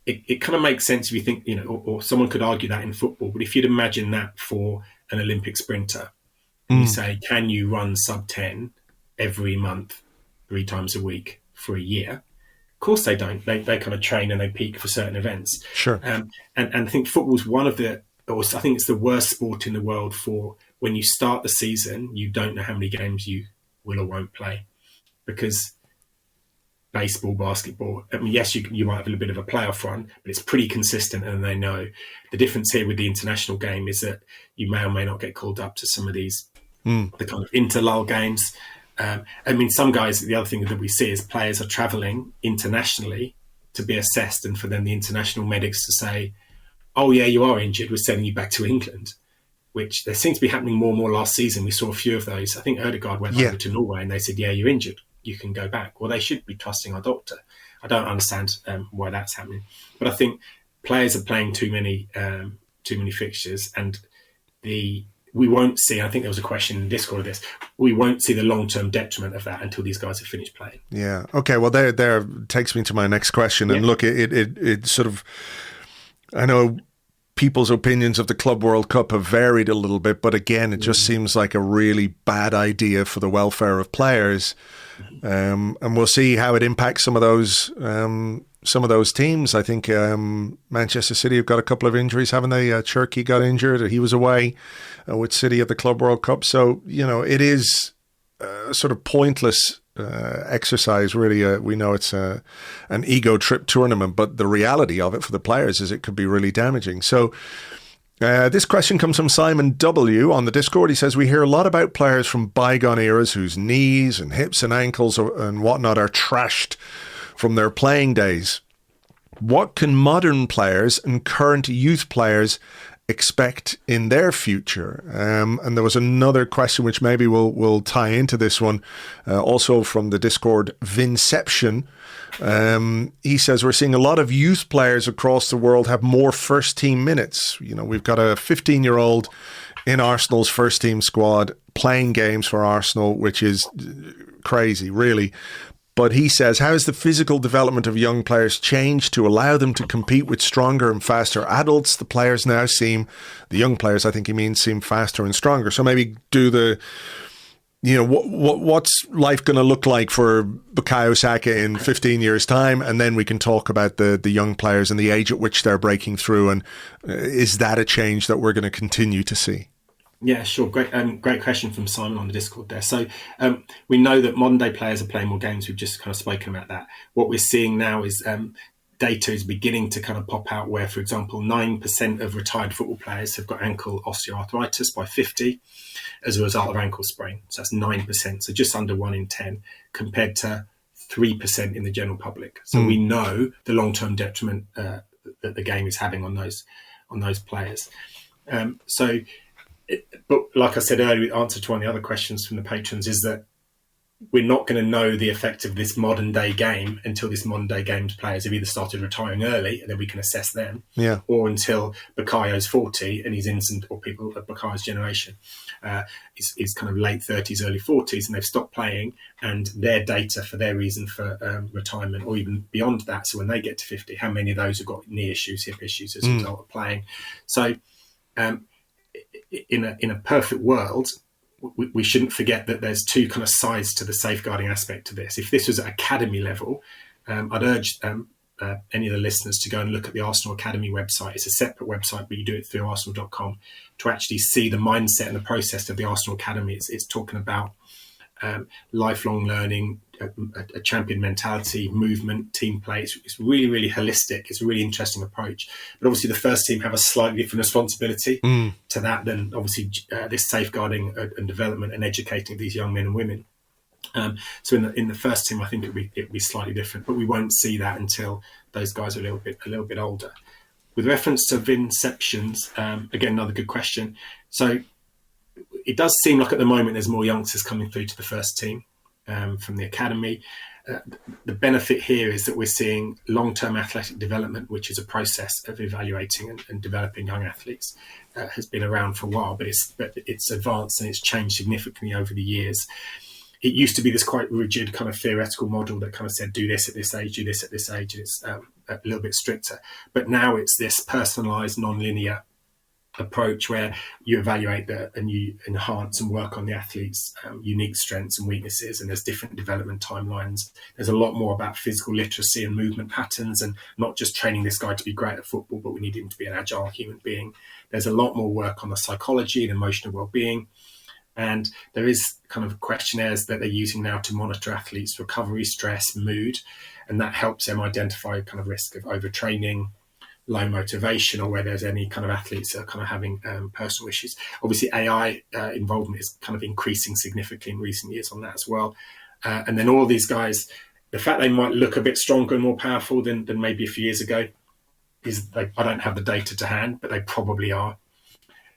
it kind of makes sense if you think, or someone could argue that in football. But if you'd imagine that for an Olympic sprinter, and you say, can you run sub 10 every month, 3 times a week for a year? Of course they don't. They kind of train and they peak for certain events. Sure. And I think football's I think it's the worst sport in the world for when you start the season, you don't know how many games you will or won't play, because baseball, basketball, I mean, yes, you might have a little bit of a playoff run, but it's pretty consistent, and they know. The difference here with the international game is that you may or may not get called up to some of these, the kind of interlull games. I mean, some guys, the other thing that we see is players are travelling internationally to be assessed, and for then the international medics to say, oh yeah, you are injured, we're sending you back to England, which there seems to be happening more and more last season. We saw a few of those. I think Ødegaard went over to Norway and they said, yeah, you're injured, you can go back. Well, they should be trusting our doctor. I don't understand why that's happening. But I think players are playing too many fixtures, and we won't see, I think there was a question in Discord of this, we won't see the long-term detriment of that until these guys have finished playing. Yeah. Okay. Well, there takes me to my next question. And look, it sort of, I know people's opinions of the Club World Cup have varied a little bit, but again, it just seems like a really bad idea for the welfare of players. And we'll see how it impacts some of those teams. I think Manchester City have got a couple of injuries, haven't they? Cherki got injured. He was away with City at the Club World Cup. So, it is a sort of pointless exercise, really. We know it's an ego trip tournament, but the reality of it for the players is it could be really damaging. So this question comes from Simon W. on the Discord. He says, we hear a lot about players from bygone eras whose knees and hips and ankles and whatnot are trashed from their playing days. What can modern players and current youth players expect in their future? And there was another question which maybe will tie into this one, also from the Discord, Vinception. He says, we're seeing a lot of youth players across the world have more first team minutes. We've got a 15-year-old in Arsenal's first team squad playing games for Arsenal, which is crazy, really. But he says, how has the physical development of young players changed to allow them to compete with stronger and faster adults? The players now the young players, I think he means, seem faster and stronger. So maybe what's life going to look like for Bukayo Saka in 15 years' time? And then we can talk about the young players and the age at which they're breaking through. And is that a change that we're going to continue to see? Yeah, sure. Great question from Simon on the Discord there. So we know that modern day players are playing more games. We've just kind of spoken about that. What we're seeing now is data is beginning to kind of pop out where, for example, 9% of retired football players have got ankle osteoarthritis by 50 as a result of ankle sprain. So that's 9%. So just under 1 in 10 compared to 3% in the general public. So we know the long-term detriment that the game is having on those players. But like I said earlier, the answer to one of the other questions from the patrons is that we're not going to know the effect of this modern day game until this modern day game's players have either started retiring early and then we can assess them, or until Bukayo's 40 and he's in or people of Bukayo's generation is kind of late 30s, early 40s, and they've stopped playing, and their data for their reason for retirement or even beyond that. So when they get to 50, how many of those have got knee issues, hip issues as a result of playing? So in a perfect world, we shouldn't forget that there's two kind of sides to the safeguarding aspect to this. If this was at academy level, I'd urge any of the listeners to go and look at the Arsenal Academy website. It's a separate website, but you do it through arsenal.com to actually see the mindset and the process of the Arsenal Academy. It's talking about lifelong learning, a champion mentality, movement, team play. It's really, really holistic. It's a really interesting approach. But obviously the first team have a slightly different responsibility to that than obviously this safeguarding and development and educating these young men and women. So in the first team, I think it'd be slightly different, but we won't see that until those guys are a little bit older. With reference to Vinceptions, again, another good question. So it does seem like at the moment there's more youngsters coming through to the first team from the academy. the benefit here is that we're seeing long-term athletic development, which is a process of evaluating and developing young athletes, has been around for a while, but it's advanced and it's changed significantly over the years. It used to be this quite rigid kind of theoretical model that kind of said, do this at this age, do this at this age. And it's a little bit stricter. But now it's this personalised, non-linear approach where you evaluate and you enhance and work on the athlete's unique strengths and weaknesses, and there's different development timelines. There's a lot more about physical literacy and movement patterns, and not just training this guy to be great at football, but we need him to be an agile human being. There's a lot more work on the psychology and emotional well-being, and there is kind of questionnaires that they're using now to monitor athletes' recovery, stress, mood, and that helps them identify kind of risk of overtraining, low motivation, or where there's any kind of athletes that are kind of having personal issues. Obviously, AI involvement is kind of increasing significantly in recent years on that as well. And then all of these guys, the fact they might look a bit stronger and more powerful than maybe a few years ago is, I don't have the data to hand, but they probably are.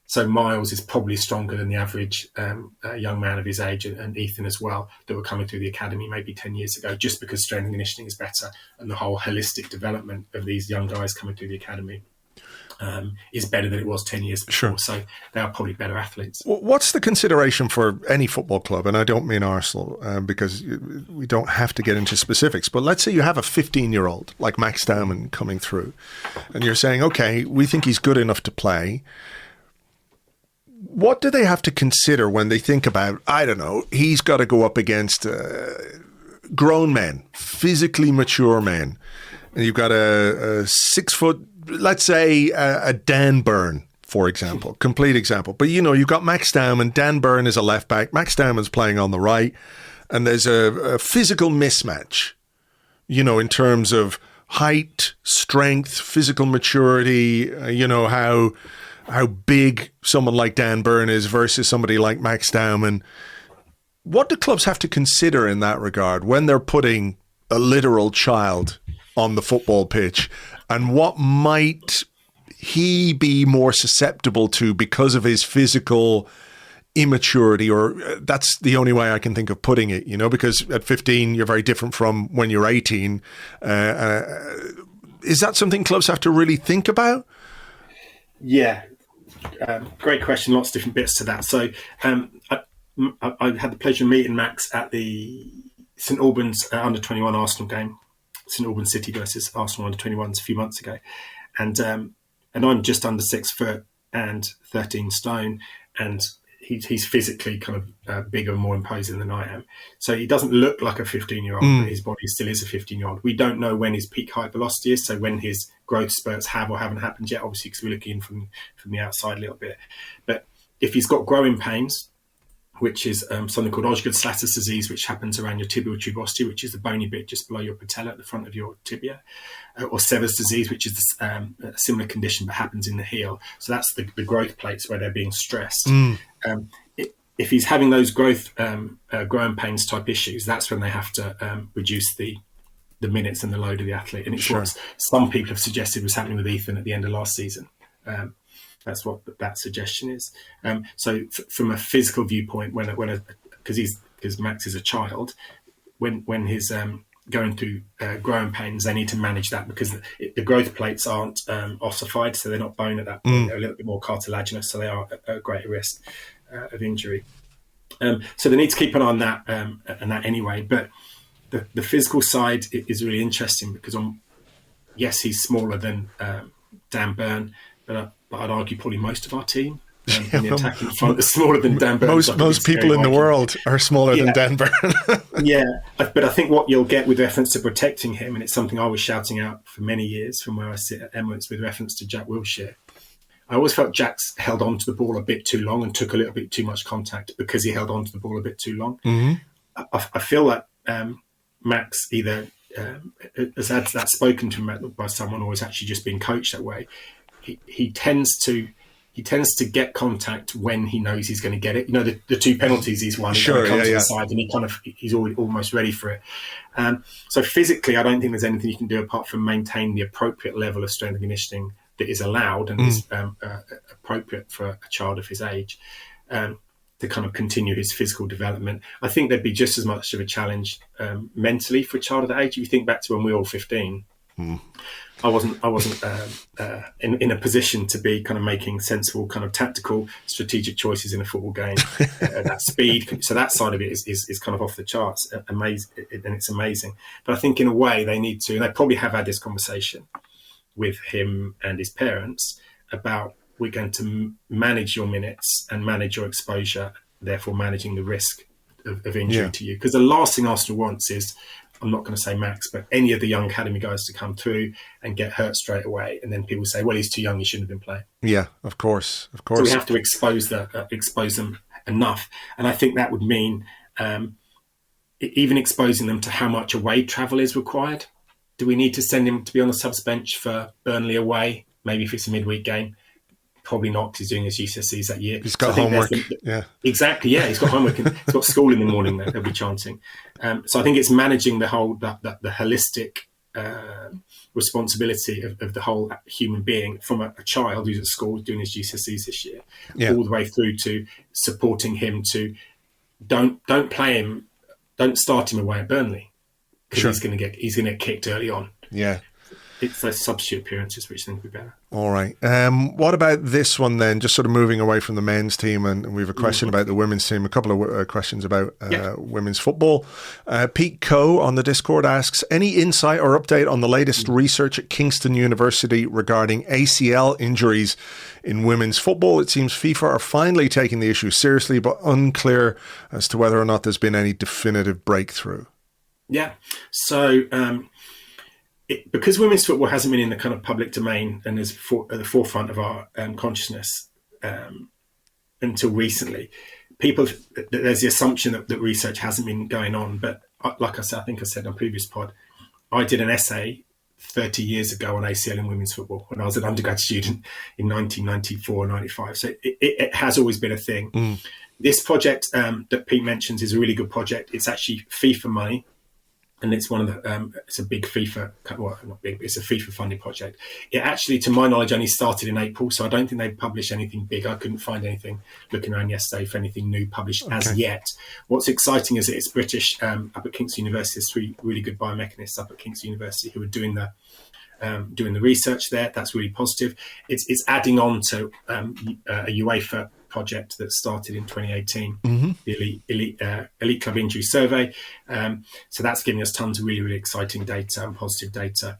So Miles is probably stronger than the average young man of his age, and Ethan as well, that were coming through the academy maybe 10 years ago, just because strength and conditioning is better, and the whole holistic development of these young guys coming through the academy is better than it was 10 years before. Sure. So they are probably better athletes. What's the consideration for any football club? And I don't mean Arsenal, because we don't have to get into specifics, but let's say you have a 15-year-old like Max Dowman coming through, and you're saying, okay, we think he's good enough to play. What do they have to consider when they think about, I don't know, he's got to go up against grown men, physically mature men, and you've got a 6 foot, let's say a Dan Burn, for example, complete example. But, you've got Max Dowman, Dan Burn is a left back, Max Dowman's playing on the right, and there's a physical mismatch, in terms of height, strength, physical maturity, how big someone like Dan Burn is versus somebody like Max Dowman. What do clubs have to consider in that regard when they're putting a literal child on the football pitch? And what might he be more susceptible to because of his physical immaturity? Or that's the only way I can think of putting it, because at 15, you're very different from when you're 18. Is that something clubs have to really think about? Yeah. Great question. Lots of different bits to that. So I had the pleasure of meeting Max at the St Albans under-21 Arsenal game, St Albans City versus Arsenal under-21s a few months ago. And I'm just under 6 foot and 13 stone, and he's physically kind of bigger and more imposing than I am. So he doesn't look like a 15-year-old, but his body still is a 15-year-old. We don't know when his peak height velocity is, so when his growth spurts have or haven't happened yet, obviously, because we're looking in from the outside a little bit. But if he's got growing pains, which is something called Osgood-Schlatter's disease, which happens around your tibial tuberosity, which is the bony bit just below your patella at the front of your tibia, or Sever's disease, which is a similar condition but happens in the heel. So that's the growth plates where they're being stressed. If he's having those growing pains type issues, that's when they have to reduce the minutes and the load of the athlete. And it's what some people have suggested was happening with Ethan at the end of last season. That's what that suggestion is. So from a physical viewpoint, because Max is a child, when he's going through growing pains, they need to manage that because the growth plates aren't ossified, so they're not bone at that point. They're a little bit more cartilaginous, so they are at greater risk of injury. So they need to keep an eye on that and that anyway. But the physical side is really interesting because yes, he's smaller than Dan Burn, but I'd argue probably most of our team in the attacking front is smaller than Dan Burn. Most people in the world are smaller than Dan Burn. Yeah, but I think what you'll get with reference to protecting him, and it's something I was shouting out for many years from where I sit at Emirates with reference to Jack Wilshere, I always felt Jack's held on to the ball a bit too long and took a little bit too much contact because he held on to the ball a bit too long. I feel that Max either has had that spoken to him by someone or has actually just been coached that way. He tends to get contact when he knows he's going to get it. The two penalties he's won. He comes inside and he's almost ready for it. So physically, I don't think there's anything you can do apart from maintain the appropriate level of strength and conditioning that is allowed and is appropriate for a child of his age. to kind of continue his physical development. I think there'd be just as much of a challenge mentally for a child of that age. If you think back to when we were all 15, I wasn't in a position to be kind of making sensible kind of tactical strategic choices in a football game at that speed. So that side of it is kind of off the charts, amazing, and it's amazing. But I think in a way they need to, and they probably have had this conversation with him and his parents about, we're going to manage your minutes and manage your exposure, therefore managing the risk of injury to you. Because the last thing Arsenal wants is, I'm not going to say Max, but any of the young academy guys to come through and get hurt straight away. And then people say, well, he's too young, he shouldn't have been playing. Yeah, of course. So we have to expose them enough. And I think that would mean even exposing them to how much away travel is required. Do we need to send him to be on the subs bench for Burnley away? Maybe if it's a midweek game. Probably not, because he's doing his GCSEs that year. He's got homework. Exactly, yeah. He's got homework. And he's got school in the morning that they'll be chanting. So I think it's managing the whole, the holistic responsibility of the whole human being, from a child who's at school doing his GCSEs this year, all the way through to supporting him to don't play him, don't start him away at Burnley, because he's going to get kicked early on. Yeah. It's those substitute appearances which think would be better. All right. What about this one then? Just sort of moving away from the men's team, and we have a question about the women's team, a couple of questions about women's football. Pete Coe on the Discord asks, any insight or update on the latest research at Kingston University regarding ACL injuries in women's football? It seems FIFA are finally taking the issue seriously, but unclear as to whether or not there's been any definitive breakthrough. Yeah. So... because women's football hasn't been in the kind of public domain and is at the forefront of our consciousness until recently, there's the assumption that research hasn't been going on. But like I said, I think I said on previous pod, I did an essay 30 years ago on ACL in women's football when I was an undergrad student in 1994, 95. So it has always been a thing. This project that Pete mentions is a really good project. It's actually FIFA money. And it's one of the, it's a big FIFA, well, not big, but it's a FIFA funded project. It actually, to my knowledge, only started in April. So I don't think they've published anything big. I couldn't find anything looking around yesterday for anything new published as yet. What's exciting is that it's British, up at Kingston University. There's 3 really good biomechanists up at Kingston University who are doing the research there. That's really positive. It's adding on to a UEFA project that started in 2018, the Elite Club Injury Survey. So that's giving us tons of really, really exciting data and positive data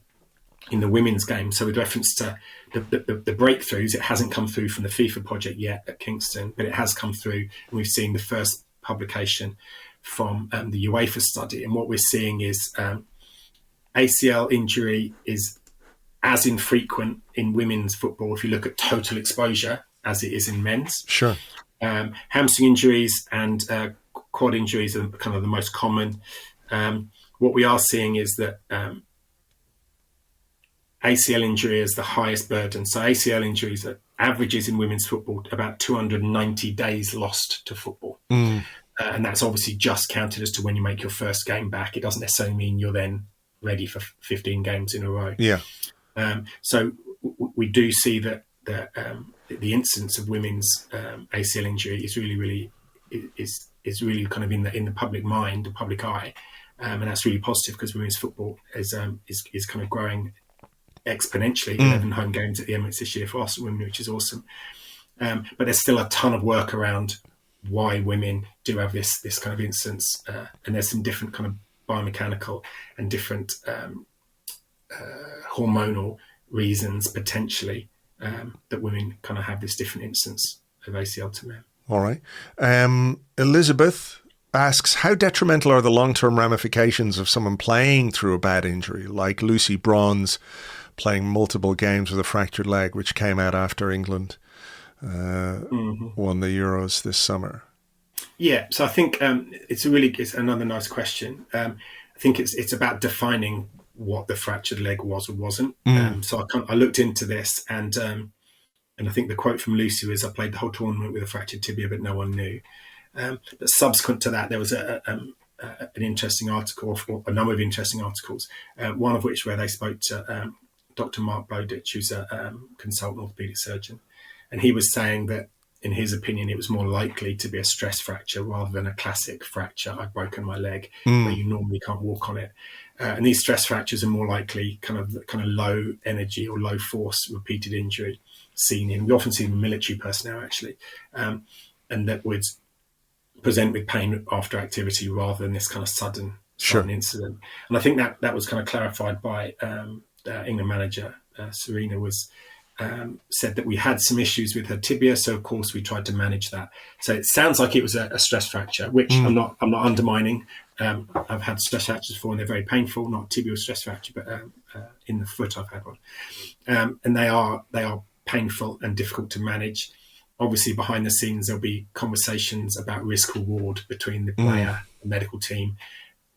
in the women's game. So with reference to the breakthroughs, it hasn't come through from the FIFA project yet at Kingston, but it has come through, and we've seen the first publication from the UEFA study. And what we're seeing is ACL injury is as infrequent in women's football if you look at total exposure as it is in men's. Sure. Hamstring injuries and quad injuries are kind of the most common. What we are seeing is that ACL injury is the highest burden. So ACL injuries are averages in women's football about 290 days lost to football. And that's obviously just counted as to when you make your first game back. It doesn't necessarily mean you're then ready for 15 games in a row. Yeah. So we do see that the incidence of women's ACL injury is really really kind of in the public mind, the public eye, and that's really positive because women's football is kind of growing exponentially. 11 home games at the Emirates this year for Arsenal women, which is awesome. But there's still a ton of work around why women do have this kind of incidence, and there's some different kind of biomechanical and different hormonal reasons potentially that women kind of have this different instance of ACL to men. All right. Elizabeth asks, how detrimental are the long-term ramifications of someone playing through a bad injury, like Lucy Bronze playing multiple games with a fractured leg, which came out after England won the Euros this summer? Yeah, so I think it's another nice question. I think it's about defining what the fractured leg was or wasn't. So I looked into this, and I think the quote from Lucy was, "I played the whole tournament with a fractured tibia, but no one knew." But subsequent to that, there was an interesting article, or a number of interesting articles, one of which where they spoke to Dr. Mark Bowditch, who's a consultant orthopedic surgeon, and he was saying that in his opinion, it was more likely to be a stress fracture rather than a classic fracture. I'd broken my leg where you normally can't walk on it. And these stress fractures are more likely kind of low energy or low force repeated injury we often see in military personnel actually, and that would present with pain after activity rather than this kind of sudden incident. And I think that was kind of clarified by England manager Serena said that we had some issues with her tibia, so of course we tried to manage that. So it sounds like it was a stress fracture, which I'm not undermining. I've had stress fractures before and they're very painful, not tibial stress fracture, but in the foot I've had one, and they are painful and difficult to manage. Obviously behind the scenes there'll be conversations about risk reward between the player, the medical team,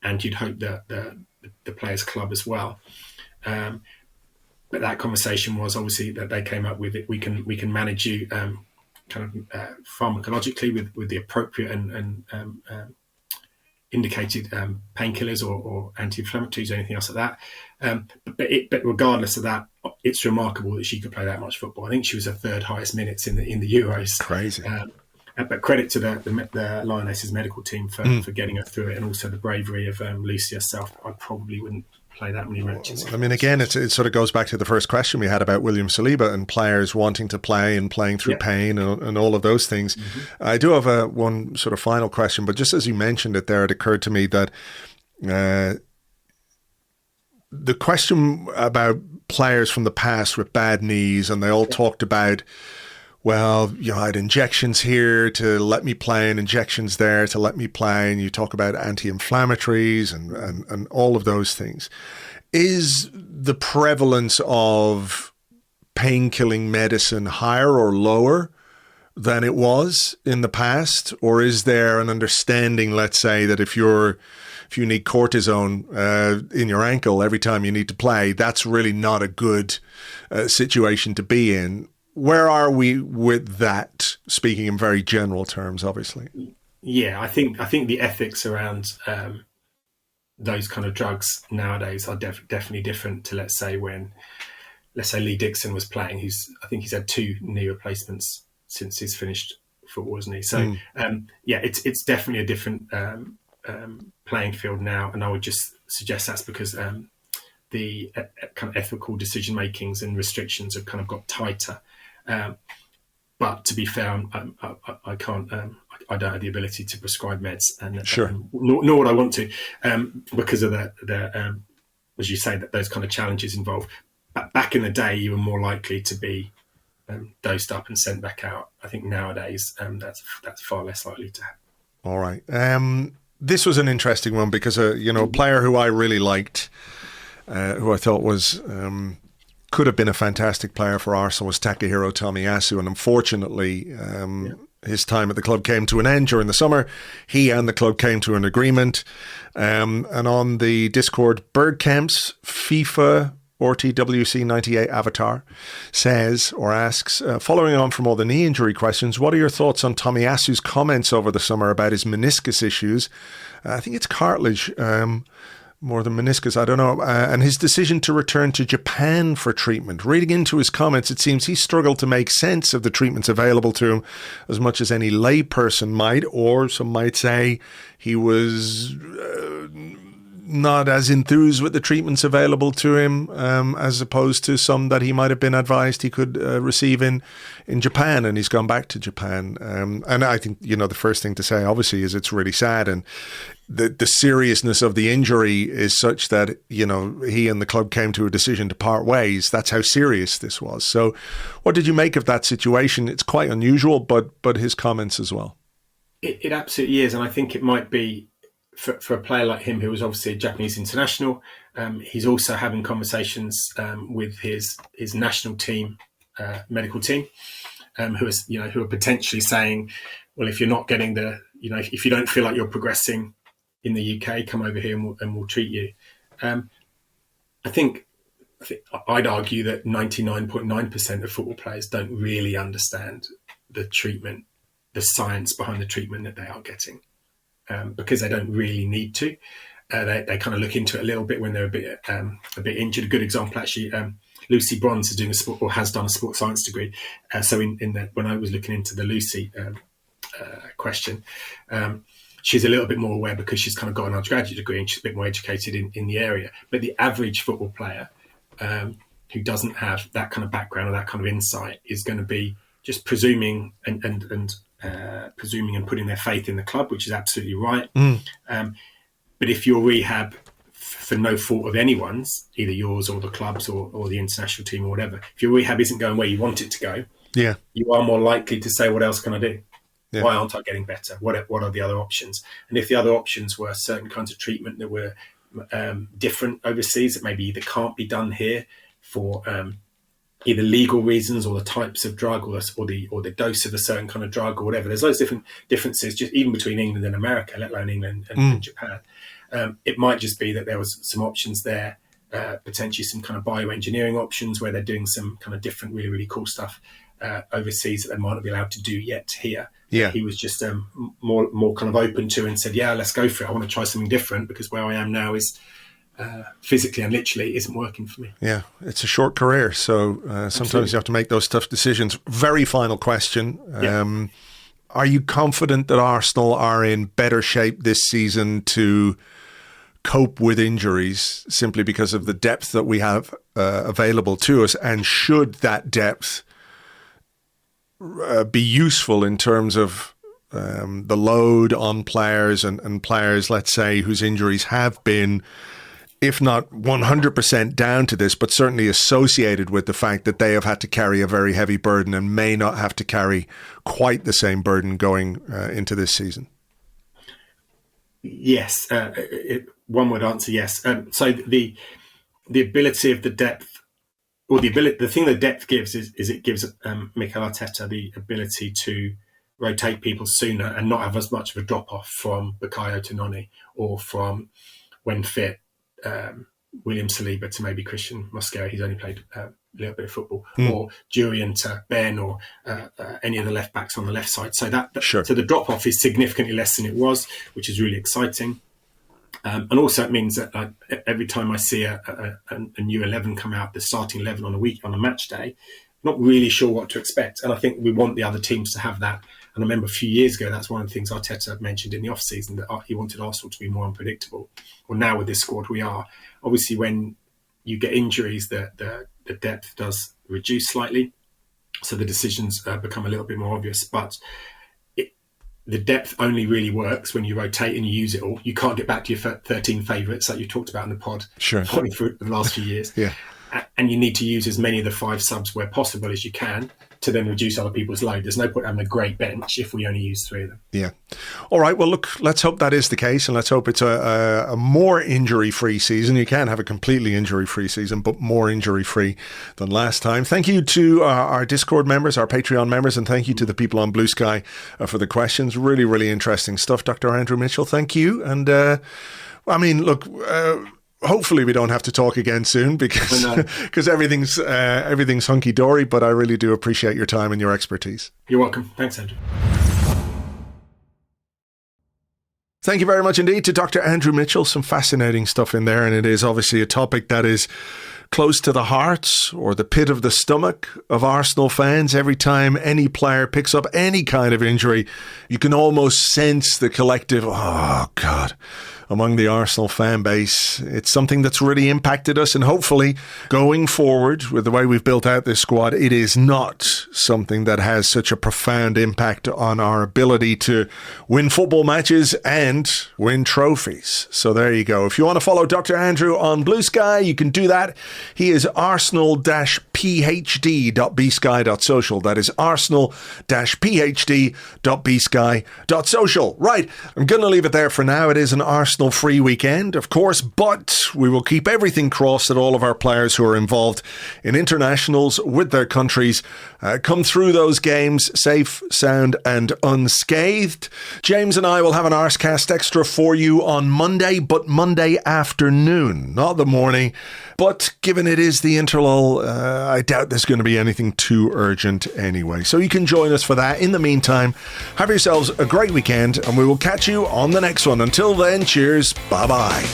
and you'd hope that the players club as well. But that conversation was obviously that they came up with it. We can manage you pharmacologically with the appropriate and indicated painkillers or anti-inflammatories or anything else like that. But regardless of that, it's remarkable that she could play that much football. I think she was her third highest minutes in the Euros. Crazy. But credit to the Lionesses medical team for getting her through it, and also the bravery of Lucy herself. I probably wouldn't play that many matches. I mean, again, it sort of goes back to the first question we had about William Saliba and players wanting to play and playing through pain and all of those things. I do have one sort of final question, but just as you mentioned it there, it occurred to me that the question about players from the past with bad knees, and they all talked about, well, I had injections here to let me play and injections there to let me play. And you talk about anti-inflammatories and all of those things. Is the prevalence of pain-killing medicine higher or lower than it was in the past? Or is there an understanding, let's say, that if you need cortisone in your ankle every time you need to play, that's really not a good situation to be in? Where are we with that, speaking in very general terms, obviously? Yeah, I think the ethics around those kind of drugs nowadays are definitely different to, let's say Lee Dixon was playing, I think he's had 2 knee replacements since he's finished football, wasn't he? So, it's definitely a different playing field now. And I would just suggest that's because the kind of ethical decision makings and restrictions have kind of got tighter. But to be fair, I can't. I don't have the ability to prescribe meds, and nor would I want to, because of the as you say, that those kind of challenges involved. But back in the day, you were more likely to be dosed up and sent back out. I think nowadays that's far less likely to happen. All right. This was an interesting one because a player who I really liked, who I thought was. Could have been a fantastic player for Arsenal was Takahiro Tomiyasu, and unfortunately his time at the club came to an end during the summer. He and the club came to an agreement, and on the Discord, Birdcamp's FIFA RTWC98 avatar says or asks, following on from all the knee injury questions, what are your thoughts on Tomiyasu's comments over the summer about his meniscus issues? I think it's cartilage, more than meniscus, I don't know, and his decision to return to Japan for treatment. Reading into his comments, it seems he struggled to make sense of the treatments available to him as much as any layperson might, or some might say he was not as enthused with the treatments available to him as opposed to some that he might have been advised he could receive in Japan, and he's gone back to Japan. And I think, the first thing to say, obviously, is it's really sad, and the seriousness of the injury is such that, he and the club came to a decision to part ways. That's how serious this was. So what did you make of that situation? It's quite unusual, but his comments as well. It absolutely is, and I think it might be, for a player like him, who was obviously a Japanese international, he's also having conversations with his national team, medical team, who are potentially saying, well, if you're not getting if you don't feel like you're progressing in the UK, come over here and we'll treat you. I think I'd argue that 99.9% of football players don't really understand the treatment, the science behind the treatment that they are getting. Because they don't really need to. They kind of look into it a little bit when they're a bit injured. A good example, actually, Lucy Bronze is doing has done a sports science degree. So when I was looking into the Lucy question, she's a little bit more aware because she's kind of got an undergraduate degree and she's a bit more educated in the area. But the average football player who doesn't have that kind of background or that kind of insight is going to be just presuming and presuming and putting their faith in the club, which is absolutely right. But if your rehab, for no fault of anyone's, either yours or the club's or the international team or whatever, if your rehab isn't going where you want it to go, you are more likely to say, what else can I do? Yeah. Why aren't I getting better? What are the other options? And if the other options were certain kinds of treatment that were different overseas, that maybe either can't be done here for either legal reasons or the types of drug or the dose of a certain kind of drug or whatever. There's loads of different differences, just even between England and America, let alone England and Japan. It might just be that there was some options there, potentially some kind of bioengineering options where they're doing some kind of different, really, really cool stuff overseas that they might not be allowed to do yet here. Yeah. He was just more kind of open to and said, yeah, let's go for it. I want to try something different because where I am now is physically and literally isn't working for me. Yeah, it's a short career. So sometimes you have to make those tough decisions. Very final question. Yeah. Are you confident that Arsenal are in better shape this season to cope with injuries simply because of the depth that we have available to us? And should that depth be useful in terms of the load on players and players, let's say, whose injuries have been, if not 100% down to this, but certainly associated with the fact that they have had to carry a very heavy burden and may not have to carry quite the same burden going into this season? Yes. One word answer, yes. So the ability of the depth, or the thing that depth gives is it gives Mikel Arteta the ability to rotate people sooner and not have as much of a drop-off from Bukayo to Noni, or from, when fit, William Saliba to maybe Christian Mosquera. He's only played a little bit of football, or Jurian to Ben, or any of the left backs on the left side. So so the drop off is significantly less than it was, which is really exciting. And also it means that every time I see a new 11 come out, the starting 11 on a match day, I'm not really sure what to expect. And I think we want the other teams to have that. And I remember a few years ago, that's one of the things Arteta mentioned in the off-season, that he wanted Arsenal to be more unpredictable. Well, now with this squad, we are. Obviously, when you get injuries, the depth does reduce slightly. So the decisions become a little bit more obvious. But the depth only really works when you rotate and you use it all. You can't get back to your 13 favourites like you talked about in the pod for the last few years. Yeah. And you need to use as many of the 5 subs where possible as you can to then reduce other people's load. There's no point having a great bench if we only use 3 of them. Yeah. All right. Well, look, let's hope that is the case, and let's hope it's a more injury-free season. You can have a completely injury-free season, but more injury-free than last time. Thank you to our Discord members, our Patreon members, and thank you to the people on BlueSky for the questions. Really, really interesting stuff. Dr. Andrew Mitchell, thank you. And, I mean, look... hopefully we don't have to talk again soon because everything's hunky-dory, but I really do appreciate your time and your expertise. You're welcome. Thanks, Andrew. Thank you very much indeed to Dr. Andrew Mitchell. Some fascinating stuff in there, and it is obviously a topic that is close to the heart or the pit of the stomach of Arsenal fans. Every time any player picks up any kind of injury, you can almost sense the collective, oh God, among the Arsenal fan base. It's something that's really impacted us, and hopefully going forward with the way we've built out this squad, it is not something that has such a profound impact on our ability to win football matches and win trophies. So there you go. If you want to follow Dr. Andrew on BlueSky, you can do that. He is arsenal-phd.bsky.social. That is arsenal-phd.bsky.social. Right, I'm going to leave it there for now. It is an Arsenal-free weekend, of course, but we will keep everything crossed that all of our players who are involved in internationals with their countries come through those games safe, sound and unscathed. James and I will have an Arsecast extra for you on Monday, but Monday afternoon, not the morning. But given it is the interlull, I doubt there's going to be anything too urgent anyway. So you can join us for that. In the meantime, have yourselves a great weekend, and we will catch you on the next one. Until then, cheers. Bye-bye.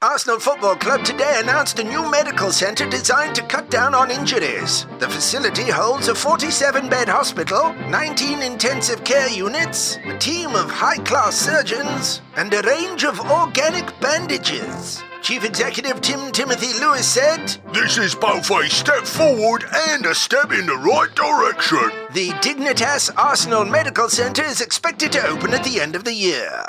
Arsenal Football Club today announced a new medical centre designed to cut down on injuries. The facility holds a 47-bed hospital, 19 intensive care units, a team of high-class surgeons, and a range of organic bandages. Chief Executive Timothy Lewis said, "This is both a step forward and a step in the right direction." The Dignitas Arsenal Medical Centre is expected to open at the end of the year.